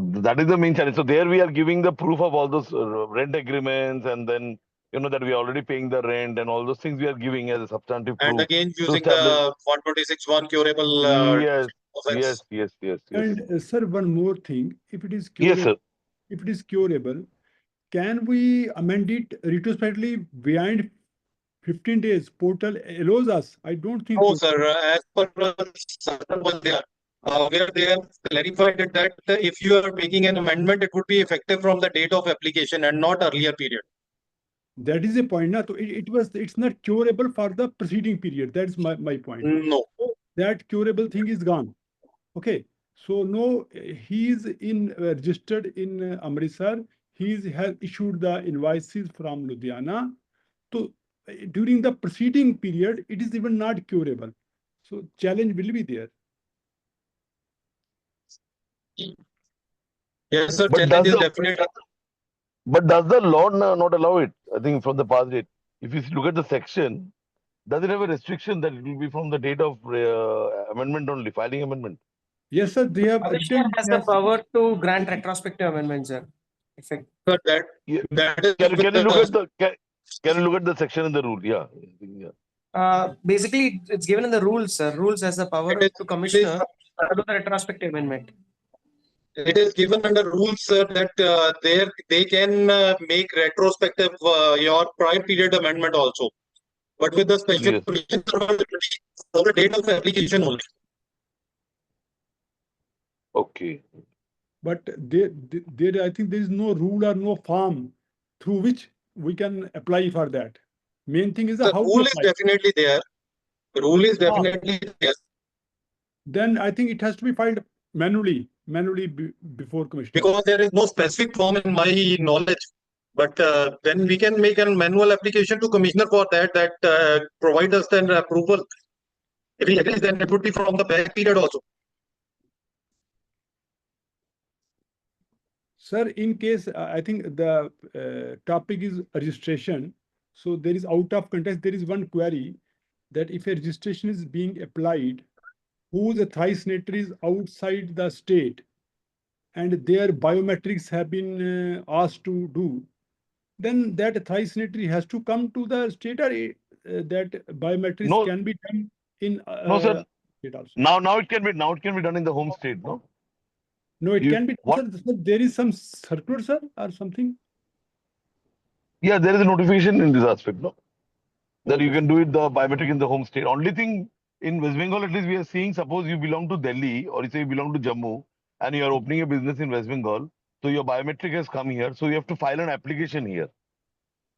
Speaker 8: So that is the main challenge. So there we are giving the proof of all those rent agreements, and then that we are already paying the rent and all those things we are giving as a substantive
Speaker 2: And
Speaker 8: proof
Speaker 2: again,
Speaker 8: to
Speaker 2: using
Speaker 8: establish.
Speaker 2: the 126(1) curable
Speaker 8: Yes,
Speaker 2: offense.
Speaker 8: yes.
Speaker 9: And sir, one more thing, if it is
Speaker 8: Yes,
Speaker 9: curable,
Speaker 8: sir.
Speaker 9: if it is curable, can we amend it retrospectively beyond 15 days? Portal allows us. I don't think
Speaker 2: No,
Speaker 9: so.
Speaker 2: sir. As per circle was there, where they have clarified it that if you are making an amendment, it would be effective from the date of application and not earlier period.
Speaker 9: That is a point. Na? So it's not curable for the preceding period. That's my point.
Speaker 2: No.
Speaker 9: That curable thing is gone. Okay. So no, he is registered in Amritsar. Has issued the invoices from Ludhiana. So during the preceding period, it is even not curable. So challenge will be there.
Speaker 2: Yes, sir.
Speaker 8: But
Speaker 2: Challenge
Speaker 8: does
Speaker 2: is
Speaker 8: the
Speaker 2: definitely.
Speaker 8: but does the law not allow it? I think from the past date. If you look at the section, does it have a restriction that it will be from the date of amendment only, filing amendment?
Speaker 9: Yes, sir. They have
Speaker 6: Commissioner has the power to grant retrospective amendments, sir. Effect.
Speaker 2: Sir,
Speaker 8: Yeah.
Speaker 2: that is
Speaker 8: Can you look
Speaker 2: the-
Speaker 8: at the can you look at the section in the rule? Yeah.
Speaker 6: Basically, it's given in the rules, sir. Rules has the power
Speaker 2: It is-
Speaker 6: to commissioner to do the retrospective amendment.
Speaker 2: It is given under rules, sir, that they can make retrospective your prior period amendment also. But with the special
Speaker 8: Yes.
Speaker 2: provision for the date of application only.
Speaker 8: Okay.
Speaker 9: But there, I think there is no rule or no form through which we can apply for that. Main thing is
Speaker 2: The
Speaker 9: how to
Speaker 2: rule is
Speaker 9: apply.
Speaker 2: definitely there. Rule is definitely there.
Speaker 9: Then I think it has to be filed manually before commissioner.
Speaker 2: Because there is no specific form in my knowledge. But then we can make a manual application to commissioner for that provide us then approval. If he agrees, then it would be from the back period also.
Speaker 9: Sir, in case I think the topic is registration, so there is out of context. There is one query that if a registration is being applied, whose authorized signatory is outside the state, and their biometrics have been asked to do, then that authorized signatory has to come to the state, or that biometrics
Speaker 8: No.
Speaker 9: can be done in
Speaker 8: No, sir.
Speaker 9: state also.
Speaker 8: Now it can be done in the home state, no?
Speaker 9: No, it
Speaker 8: You-
Speaker 9: can be.
Speaker 8: what?
Speaker 9: Sir, there is some circular, sir, or something.
Speaker 8: Yeah, there is a notification in this aspect, no? That you
Speaker 9: Okay.
Speaker 8: can do it the biometric in the home state. Only thing in West Bengal, at least we are seeing, suppose you belong to Delhi or you say you belong to Jammu and you are opening a business in West Bengal. So your biometric has come here. So you have to file an application here.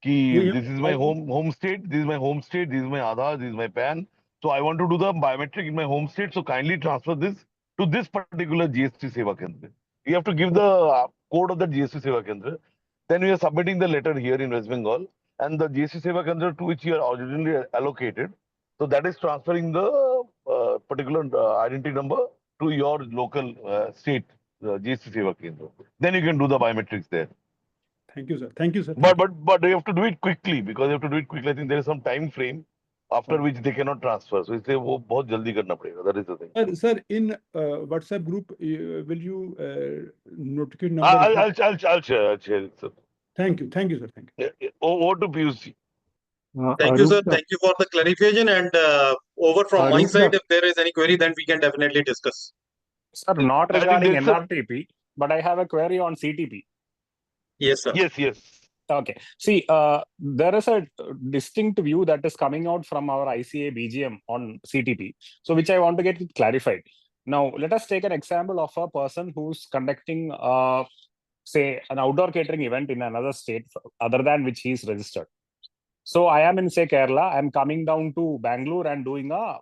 Speaker 9: We have
Speaker 8: This is
Speaker 9: to
Speaker 8: my
Speaker 9: file-
Speaker 8: home state, this is my home state, this is my Aadhaar, this is my PAN. So I want to do the biometric in my home state. So kindly transfer this to this particular GST Seva Kendra. You have to give the code of the GST Seva Kendra. Then we are submitting the letter here in West Bengal and the GST Seva Kendra to which you are originally allocated. So that is transferring the particular identity number to your local state GST Seva Kendra. Then you can do the biometrics there.
Speaker 9: Thank you, sir. Thank you, sir.
Speaker 8: But you have to do it quickly because you have to do it quickly. I think there is some time frame after which they cannot transfer. So इसलिए वो बहुत जल्दी करना पड़ेगा. That is the thing.
Speaker 9: Sir, in WhatsApp group, will you notificate number?
Speaker 8: I'll share it, sir.
Speaker 9: Thank you, sir. Thank you.
Speaker 8: Over to PUC.
Speaker 2: Thank you, sir. Thank you for the clarification. And over from my
Speaker 5: Arup,
Speaker 2: side,
Speaker 5: sir.
Speaker 2: if there is any query, then we can definitely discuss.
Speaker 5: Sir, not
Speaker 8: I think
Speaker 5: regarding
Speaker 8: that's a-
Speaker 5: NRTP, but I have a query on CTP.
Speaker 2: Yes, sir.
Speaker 8: Yes.
Speaker 5: Okay. See, there is a distinct view that is coming out from our ICA BGM on CTP, so which I want to get it clarified. Now, let us take an example of a person who's conducting, say, an outdoor catering event in another state other than which he is registered. So I am in, say, Kerala. I'm coming down to Bangalore and doing a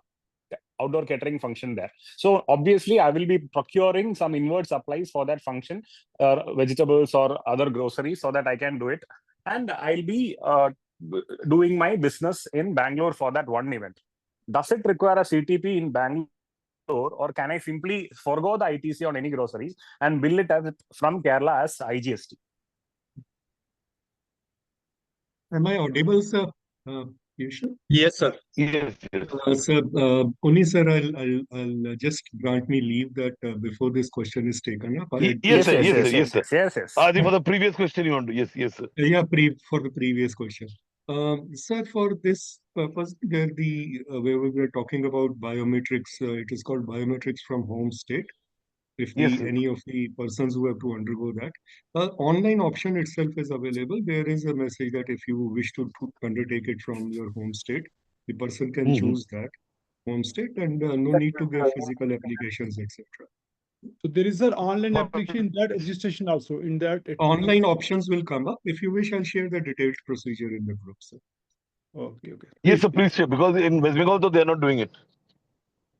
Speaker 5: outdoor catering function there. So obviously, I will be procuring some inward supplies for that function, vegetables or other groceries, so that I can do it. And I'll be doing my business in Bangalore for that one event. Does it require a CTP in Bangalore, or can I simply forego the ITC on any groceries and bill it as from Kerala as IGST?
Speaker 10: Am I audible, sir? You sure?
Speaker 2: Yes, sir.
Speaker 8: Yes, yes.
Speaker 10: Sir, only sir, I'll just grant me leave that before this question is taken up.
Speaker 8: Yes, sir. Yes, sir. Yes, sir.
Speaker 5: Yes.
Speaker 8: I think for the previous question you want to. Yes, yes, sir.
Speaker 10: Yeah, for the previous question. Sir, for this purpose, where we were talking about biometrics, it is called biometrics from home state. If
Speaker 8: Yes, sir.
Speaker 10: any of the persons who have to undergo that, online option itself is available. There is a message that if you wish to undertake it from your home state, the person can choose that home state, and no need to give physical applications, etc.
Speaker 9: So there is an online application in that registration also in that.
Speaker 10: Online options will come up. If you wish, I'll share the detailed procedure in the group, sir.
Speaker 9: Okay.
Speaker 8: Yes, sir. Please share, because in West Bengal, they are not doing it.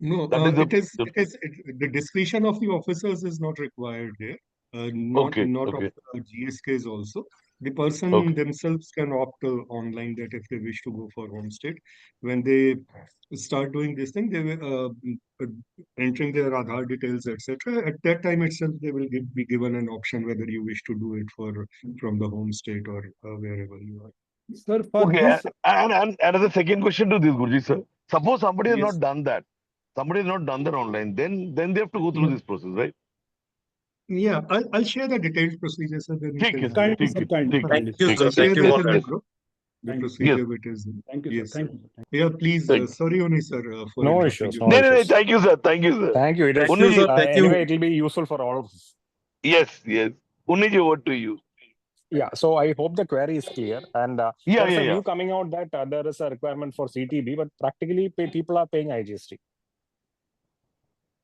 Speaker 10: No,
Speaker 8: That is
Speaker 10: the discretion of the officers is not required there. Not
Speaker 8: Okay,
Speaker 10: of
Speaker 8: okay.
Speaker 10: GSKs also. The person
Speaker 8: Okay.
Speaker 10: themselves can opt online that if they wish to go for home state. When they start doing this thing, they will entering their Aadhaar details, etc. At that time itself, they will be given an option whether you wish to do it from the home state or wherever you are.
Speaker 9: Sir, for
Speaker 8: Okay,
Speaker 9: this,
Speaker 8: and as a second question to this, Guruji, sir. Suppose somebody has
Speaker 10: Yes.
Speaker 8: not done that. Somebody has not done that online, then they have to go through this process, right?
Speaker 10: Yeah, I'll share the detailed procedure, sir. Then you
Speaker 8: Take
Speaker 10: can
Speaker 8: it,
Speaker 10: have
Speaker 9: kindly,
Speaker 10: it.
Speaker 9: sir, kindly.
Speaker 2: Thank you,
Speaker 10: I'll
Speaker 2: sir.
Speaker 10: share
Speaker 2: Thank you.
Speaker 10: that
Speaker 2: All
Speaker 10: in the
Speaker 2: right.
Speaker 10: group. The
Speaker 9: Thank you.
Speaker 10: procedure it is.
Speaker 9: Thank you,
Speaker 10: Yes,
Speaker 9: sir. Thank you.
Speaker 10: Yeah, please.
Speaker 8: Thank you.
Speaker 10: Sorry, only sir, for
Speaker 5: No
Speaker 10: interrupting
Speaker 5: issues.
Speaker 10: you.
Speaker 5: No
Speaker 8: No,
Speaker 5: issues.
Speaker 8: thank you, sir. Thank you, sir.
Speaker 5: Thank you. It is,
Speaker 2: Thank you, sir. Thank you.
Speaker 5: anyway, it will be useful for all of us.
Speaker 8: Yes, yes. Unniji, over to you.
Speaker 5: Yeah, so I hope the query is clear. And
Speaker 8: Yeah,
Speaker 5: there's a
Speaker 8: yeah.
Speaker 5: view coming out that there is a requirement for CTB, but practically people are paying IGST.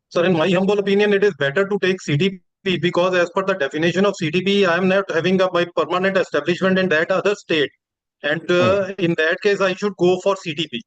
Speaker 2: Sir, in my humble opinion, it is better to take CTP because as per the definition of CTP, I am not having my permanent establishment in that other state. And in that case, I should go for CTP.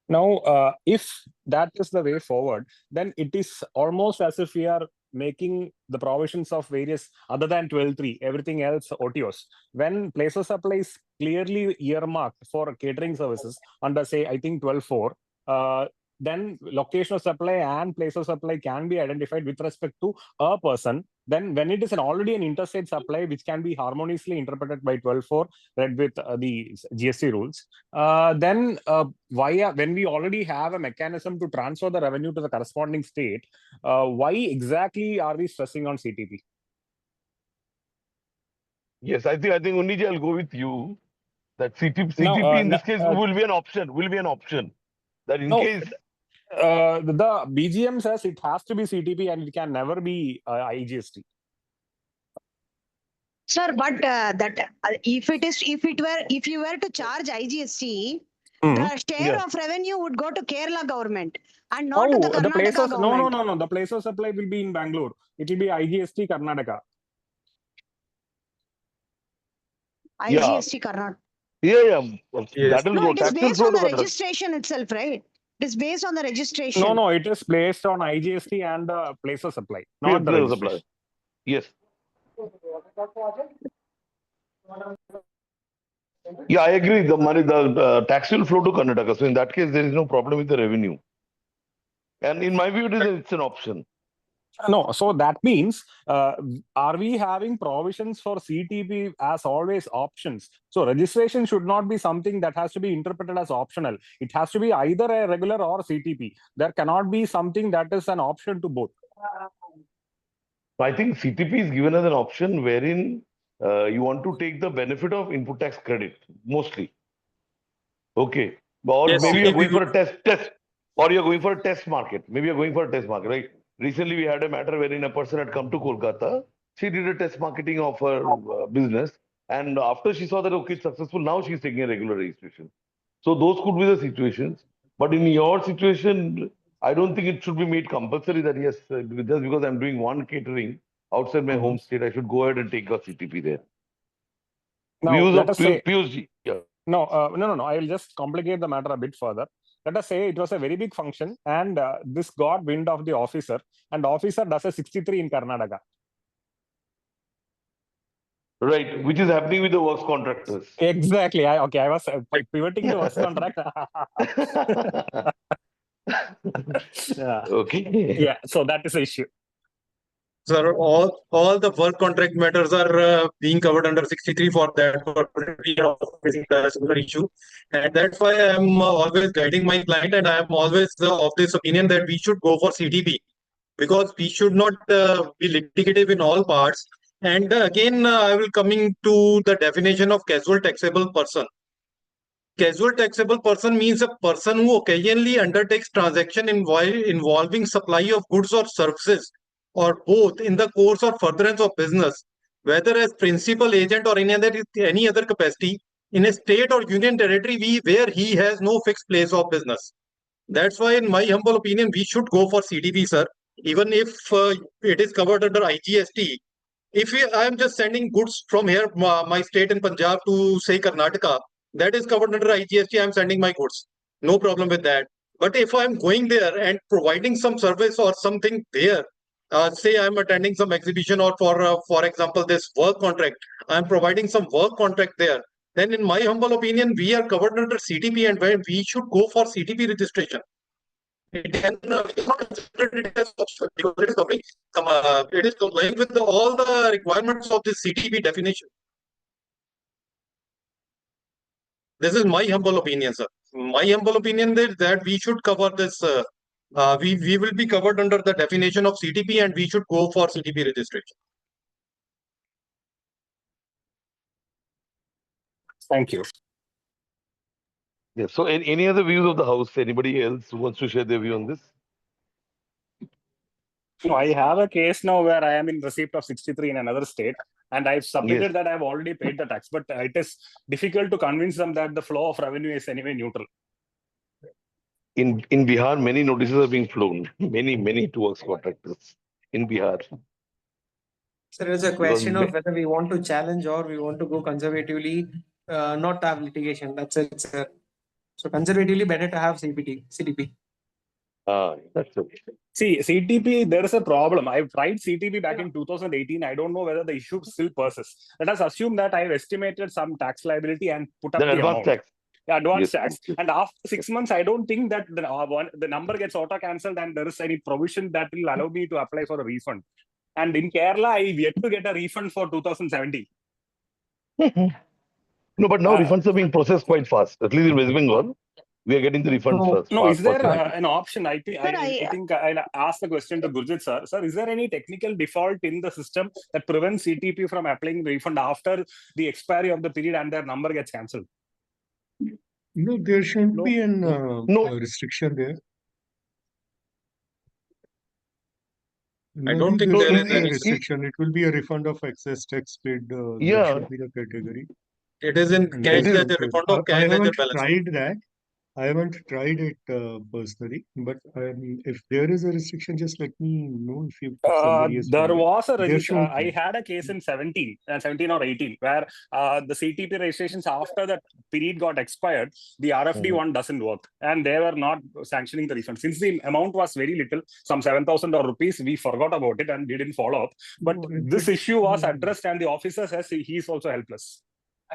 Speaker 5: Now, if that is the way forward, then it is almost as if we are making the provisions of various other than 12.3, everything else OTOs. When place of supply is clearly earmarked for catering services under, say, I think 12.4, then location of supply and place of supply can be identified with respect to a person. Then when it is already an interstate supply, which can be harmoniously interpreted by 12.4, read with the GST rules, then when we already have a mechanism to transfer the revenue to the corresponding state, why exactly are we stressing on CTP?
Speaker 8: Yes, I think Unniji, I'll go with you. That CTP
Speaker 5: Now,
Speaker 8: in this case will be an option. That in case.
Speaker 5: The BGM says it has to be CTP and it can never be IGST.
Speaker 4: Sir, but if you were to charge IGST, the share of revenue would go to Kerala government and not to the Karnataka government.
Speaker 5: No. The place of supply will be in Bangalore. It will be IGST Karnataka.
Speaker 4: IGST Karnataka.
Speaker 8: Yeah.
Speaker 2: Yes.
Speaker 8: That will
Speaker 4: No,
Speaker 8: go.
Speaker 4: it is
Speaker 8: Tax will
Speaker 4: based
Speaker 8: flow
Speaker 4: on
Speaker 8: to
Speaker 4: the
Speaker 8: Karnataka.
Speaker 4: registration itself, right? It is based on the registration.
Speaker 5: No, it is placed on IGST and the place of supply, not the
Speaker 8: Place of
Speaker 5: registration.
Speaker 8: supply. Yes. Yeah, I agree. The tax will flow to Karnataka. So in that case, there is no problem with the revenue. And in my view, it's an option.
Speaker 5: No, so that means, are we having provisions for CTP as always options? So registration should not be something that has to be interpreted as optional. It has to be either a regular or CTP. There cannot be something that is an option to both.
Speaker 8: I think CTP is given as an option wherein you want to take the benefit of input tax credit, mostly. Okay. Or
Speaker 2: Yes,
Speaker 8: maybe you're
Speaker 2: CTP
Speaker 8: going for a test, or you're going for a test market. Maybe you're going for a test market, right? Recently, we had a matter wherein a person had come to Kolkata. She did a test marketing of her business. And after she saw that, okay, it's successful, now she's taking a regular registration. So those could be the situations. But in your situation, I don't think it should be made compulsory that, yes, just because I'm doing one catering outside my home state, I should go ahead and take a CTP there.
Speaker 5: Now, let us say,
Speaker 8: Piyush, yeah.
Speaker 5: No. I will just complicate the matter a bit further. Let us say it was a very big function and this got wind of the officer, and officer does a 63 in Karnataka.
Speaker 8: Right, which is happening with the works contractors.
Speaker 5: Exactly. I was pivoting to works contract.
Speaker 8: Yeah. Okay.
Speaker 5: Yeah, so that is the issue.
Speaker 2: Sir, all the work contract matters are being covered under 63 for that we are facing the similar issue. And that's why I'm always guiding my client, and I'm always of this opinion that we should go for CTP, because we should not be litigative in all parts. And again, I will coming to the definition of casual taxable person. Casual taxable person means a person who occasionally undertakes transaction involving supply of goods or services, or both, in the course or furtherance of business, whether as principal agent or in any other capacity, in a state or union territory where he has no fixed place of business. That's why, in my humble opinion, we should go for CTP, sir. Even if it is covered under IGST. If I am just sending goods from here, my state in Punjab to say Karnataka, that is covered under IGST. I am sending my goods. No problem with that. But if I am going there and providing some service or something there, say I am attending some exhibition, or for example, this work contract, I am providing some work contract there, then in my humble opinion, we are covered under CTP, and where we should go for CTP registration. It can not considered it as optional, because it is covering, it is complying with all the requirements of this CTP definition. This is my humble opinion, sir. My humble opinion is that we should cover this. We will be covered under the definition of CTP, and we should go for CTP registration.
Speaker 5: Thank you.
Speaker 8: Yeah. So any other views of the house? Anybody else who wants to share their view on this?
Speaker 5: No, I have a case now where I am in receipt of 63 in another state, and I've submitted
Speaker 8: Yes.
Speaker 5: that I've already paid the tax, but it is difficult to convince them that the flow of revenue is anyway neutral.
Speaker 8: In Bihar, many notices are being flown. Many to works contractors in Bihar.
Speaker 6: Sir, it's a question
Speaker 8: Because
Speaker 6: of whether we want to challenge or we want to go conservatively, not have litigation. That's it, sir. So conservatively, better to have CTP.
Speaker 8: That's okay.
Speaker 5: See, CTP, there is a problem. I've tried CTP back in 2018. I don't know whether the issue still persists. Let us assume that I've estimated some tax liability and put up
Speaker 8: The
Speaker 5: the
Speaker 8: advance
Speaker 5: amount.
Speaker 8: tax.
Speaker 5: Yeah, advance
Speaker 8: Yes.
Speaker 5: tax. And after 6 months, I don't think that the number gets auto-cancelled and there is any provision that will allow me to apply for a refund. And in Kerala, I've yet to get a refund for 2017.
Speaker 8: No, but now
Speaker 5: Uh,
Speaker 8: refunds are being processed quite fast. At least in West Bengal, we are getting the refunds
Speaker 6: No.
Speaker 8: first.
Speaker 5: No,
Speaker 8: fast,
Speaker 5: is there
Speaker 8: fast.
Speaker 5: an option? I think
Speaker 4: Sir,
Speaker 5: I think I'll ask the question to Gurjit sir. Sir, is there any technical default in the system that prevents CTP from applying the refund after the expiry of the period and their number gets cancelled?
Speaker 10: No, there shouldn't
Speaker 5: No.
Speaker 10: be an
Speaker 8: No.
Speaker 10: restriction there.
Speaker 2: I don't think
Speaker 10: there
Speaker 2: there
Speaker 10: shouldn't
Speaker 2: is
Speaker 10: be a
Speaker 2: any.
Speaker 10: restriction. It will be a refund of excess tax paid. That
Speaker 8: Yeah.
Speaker 10: should be the category.
Speaker 2: It is in
Speaker 10: And
Speaker 2: cash
Speaker 8: it is-
Speaker 2: ledger, refund of
Speaker 10: I
Speaker 2: cash ledger
Speaker 10: haven't
Speaker 2: balance.
Speaker 10: tried that. I haven't tried it personally, but if there is a restriction, just let me know if somebody has
Speaker 5: There
Speaker 10: tried it.
Speaker 5: was a
Speaker 10: There shouldn't
Speaker 5: I
Speaker 10: be.
Speaker 5: had a case in 17 or 18 where the CTP registrations after that period got expired, the RFD one doesn't work and they were not sanctioning the refund. Since the amount was very little, some 7,000 rupees, we forgot about it and we didn't follow up. But
Speaker 10: No, if
Speaker 5: this
Speaker 10: it's-
Speaker 5: issue was addressed and the officer says he is also helpless.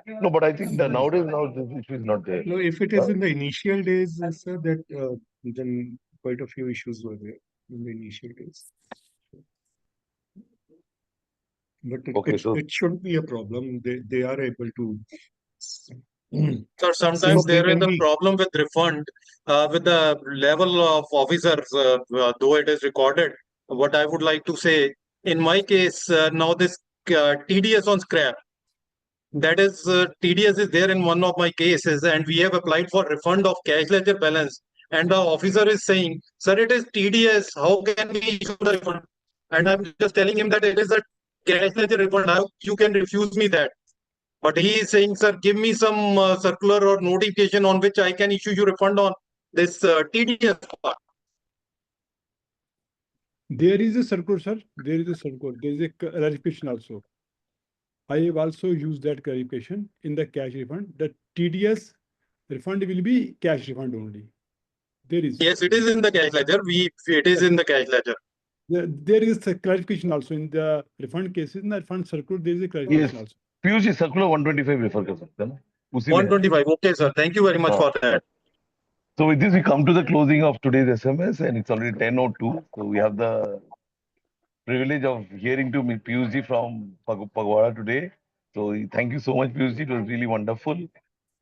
Speaker 8: No, but I think that nowadays this issue is not there.
Speaker 10: No, if it is in the initial days, sir, that then quite a few issues were there in the initial days. But
Speaker 8: Okay, so-
Speaker 10: it shouldn't be a problem. They are able to.
Speaker 2: So sometimes
Speaker 10: Since they
Speaker 2: there is
Speaker 10: can
Speaker 2: a
Speaker 10: be-
Speaker 2: problem with refund with the level of officers, though it is recorded. What I would like to say, in my case, now this TDS on scrap, that is TDS is there in one of my cases, and we have applied for refund of cash ledger balance. And the officer is saying, "Sir, it is TDS. How can we issue the refund?" And I'm just telling him that it is a cash ledger refund. How you can refuse me that? But he is saying, "Sir, give me some circular or notification on which I can issue you refund on this TDS part."
Speaker 9: There is a circular, sir. There is a circular. There is a clarification also. I have also used that clarification in the cash refund. The TDS refund will be cash refund only. There is.
Speaker 2: Yes, it is in the cash ledger. It is in the cash ledger.
Speaker 9: There is a clarification also in the refund cases. In the refund circular, there is a clarification also.
Speaker 8: Piyush ji circular 125 refer कर सकते हैं ना उसी में है।
Speaker 2: 125. Okay, sir. Thank you very much for that.
Speaker 8: So with this we come to the closing of today's SMS and it's already 10:02. So we have the privilege of hearing to meet Piyush ji from Pagwara today. So thank you so much, Piyush ji. It was really wonderful.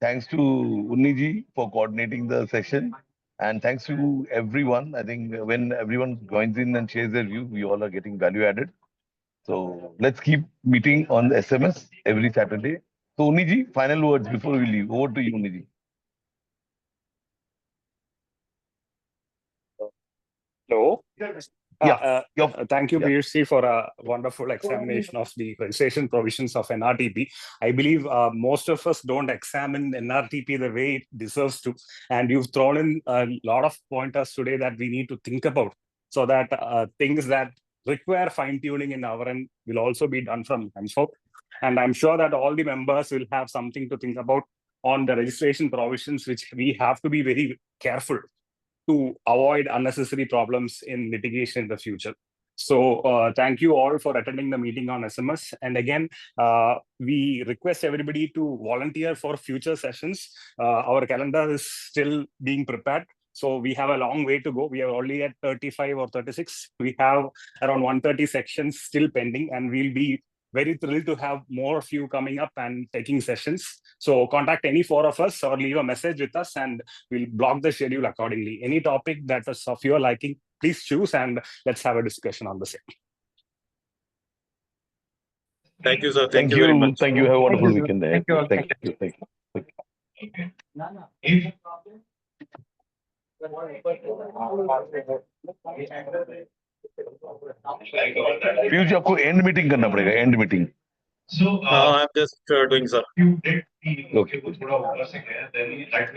Speaker 8: Thanks to Unni ji for coordinating the session. And thanks to everyone. I think when everyone joins in and shares their view, we all are getting value added. So let's keep meeting on the SMS every Saturday. So Unni ji, final words before we leave. Over to you, Unni ji.
Speaker 5: Hello. Thank you,
Speaker 8: Yeah.
Speaker 5: Piyush, for a wonderful examination of the registration provisions of NRTP. I believe most of us don't examine NRTP the way it deserves to. And you've thrown in a lot of pointers today that we need to think about, so that things that require fine-tuning in our end will also be done from henceforth. And I'm sure that all the members will have something to think about on the registration provisions, which we have to be very careful to avoid unnecessary problems in litigation in the future. So thank you all for attending the meeting on SMS. And again, we request everybody to volunteer for future sessions. Our calendar is still being prepared. So we have a long way to go. We are only at 35 or 36. We have around 130 sections still pending, and we'll be very thrilled to have more of you coming up and taking sessions. So contact any four of us or leave a message with us, and we'll block the schedule accordingly. Any topic that is of your liking, please choose, and let's have a discussion on the same.
Speaker 2: Thank you, sir.
Speaker 8: Thank
Speaker 2: you very
Speaker 8: you.
Speaker 2: much.
Speaker 8: Thank you. Have a wonderful
Speaker 6: you, sir.
Speaker 8: weekend.
Speaker 6: Thank you all.
Speaker 8: Thank you. Thank you. Piyush ji आपको and meeting करना पड़ेगा and meeting
Speaker 2: I'm just doing, sir.
Speaker 8: Okay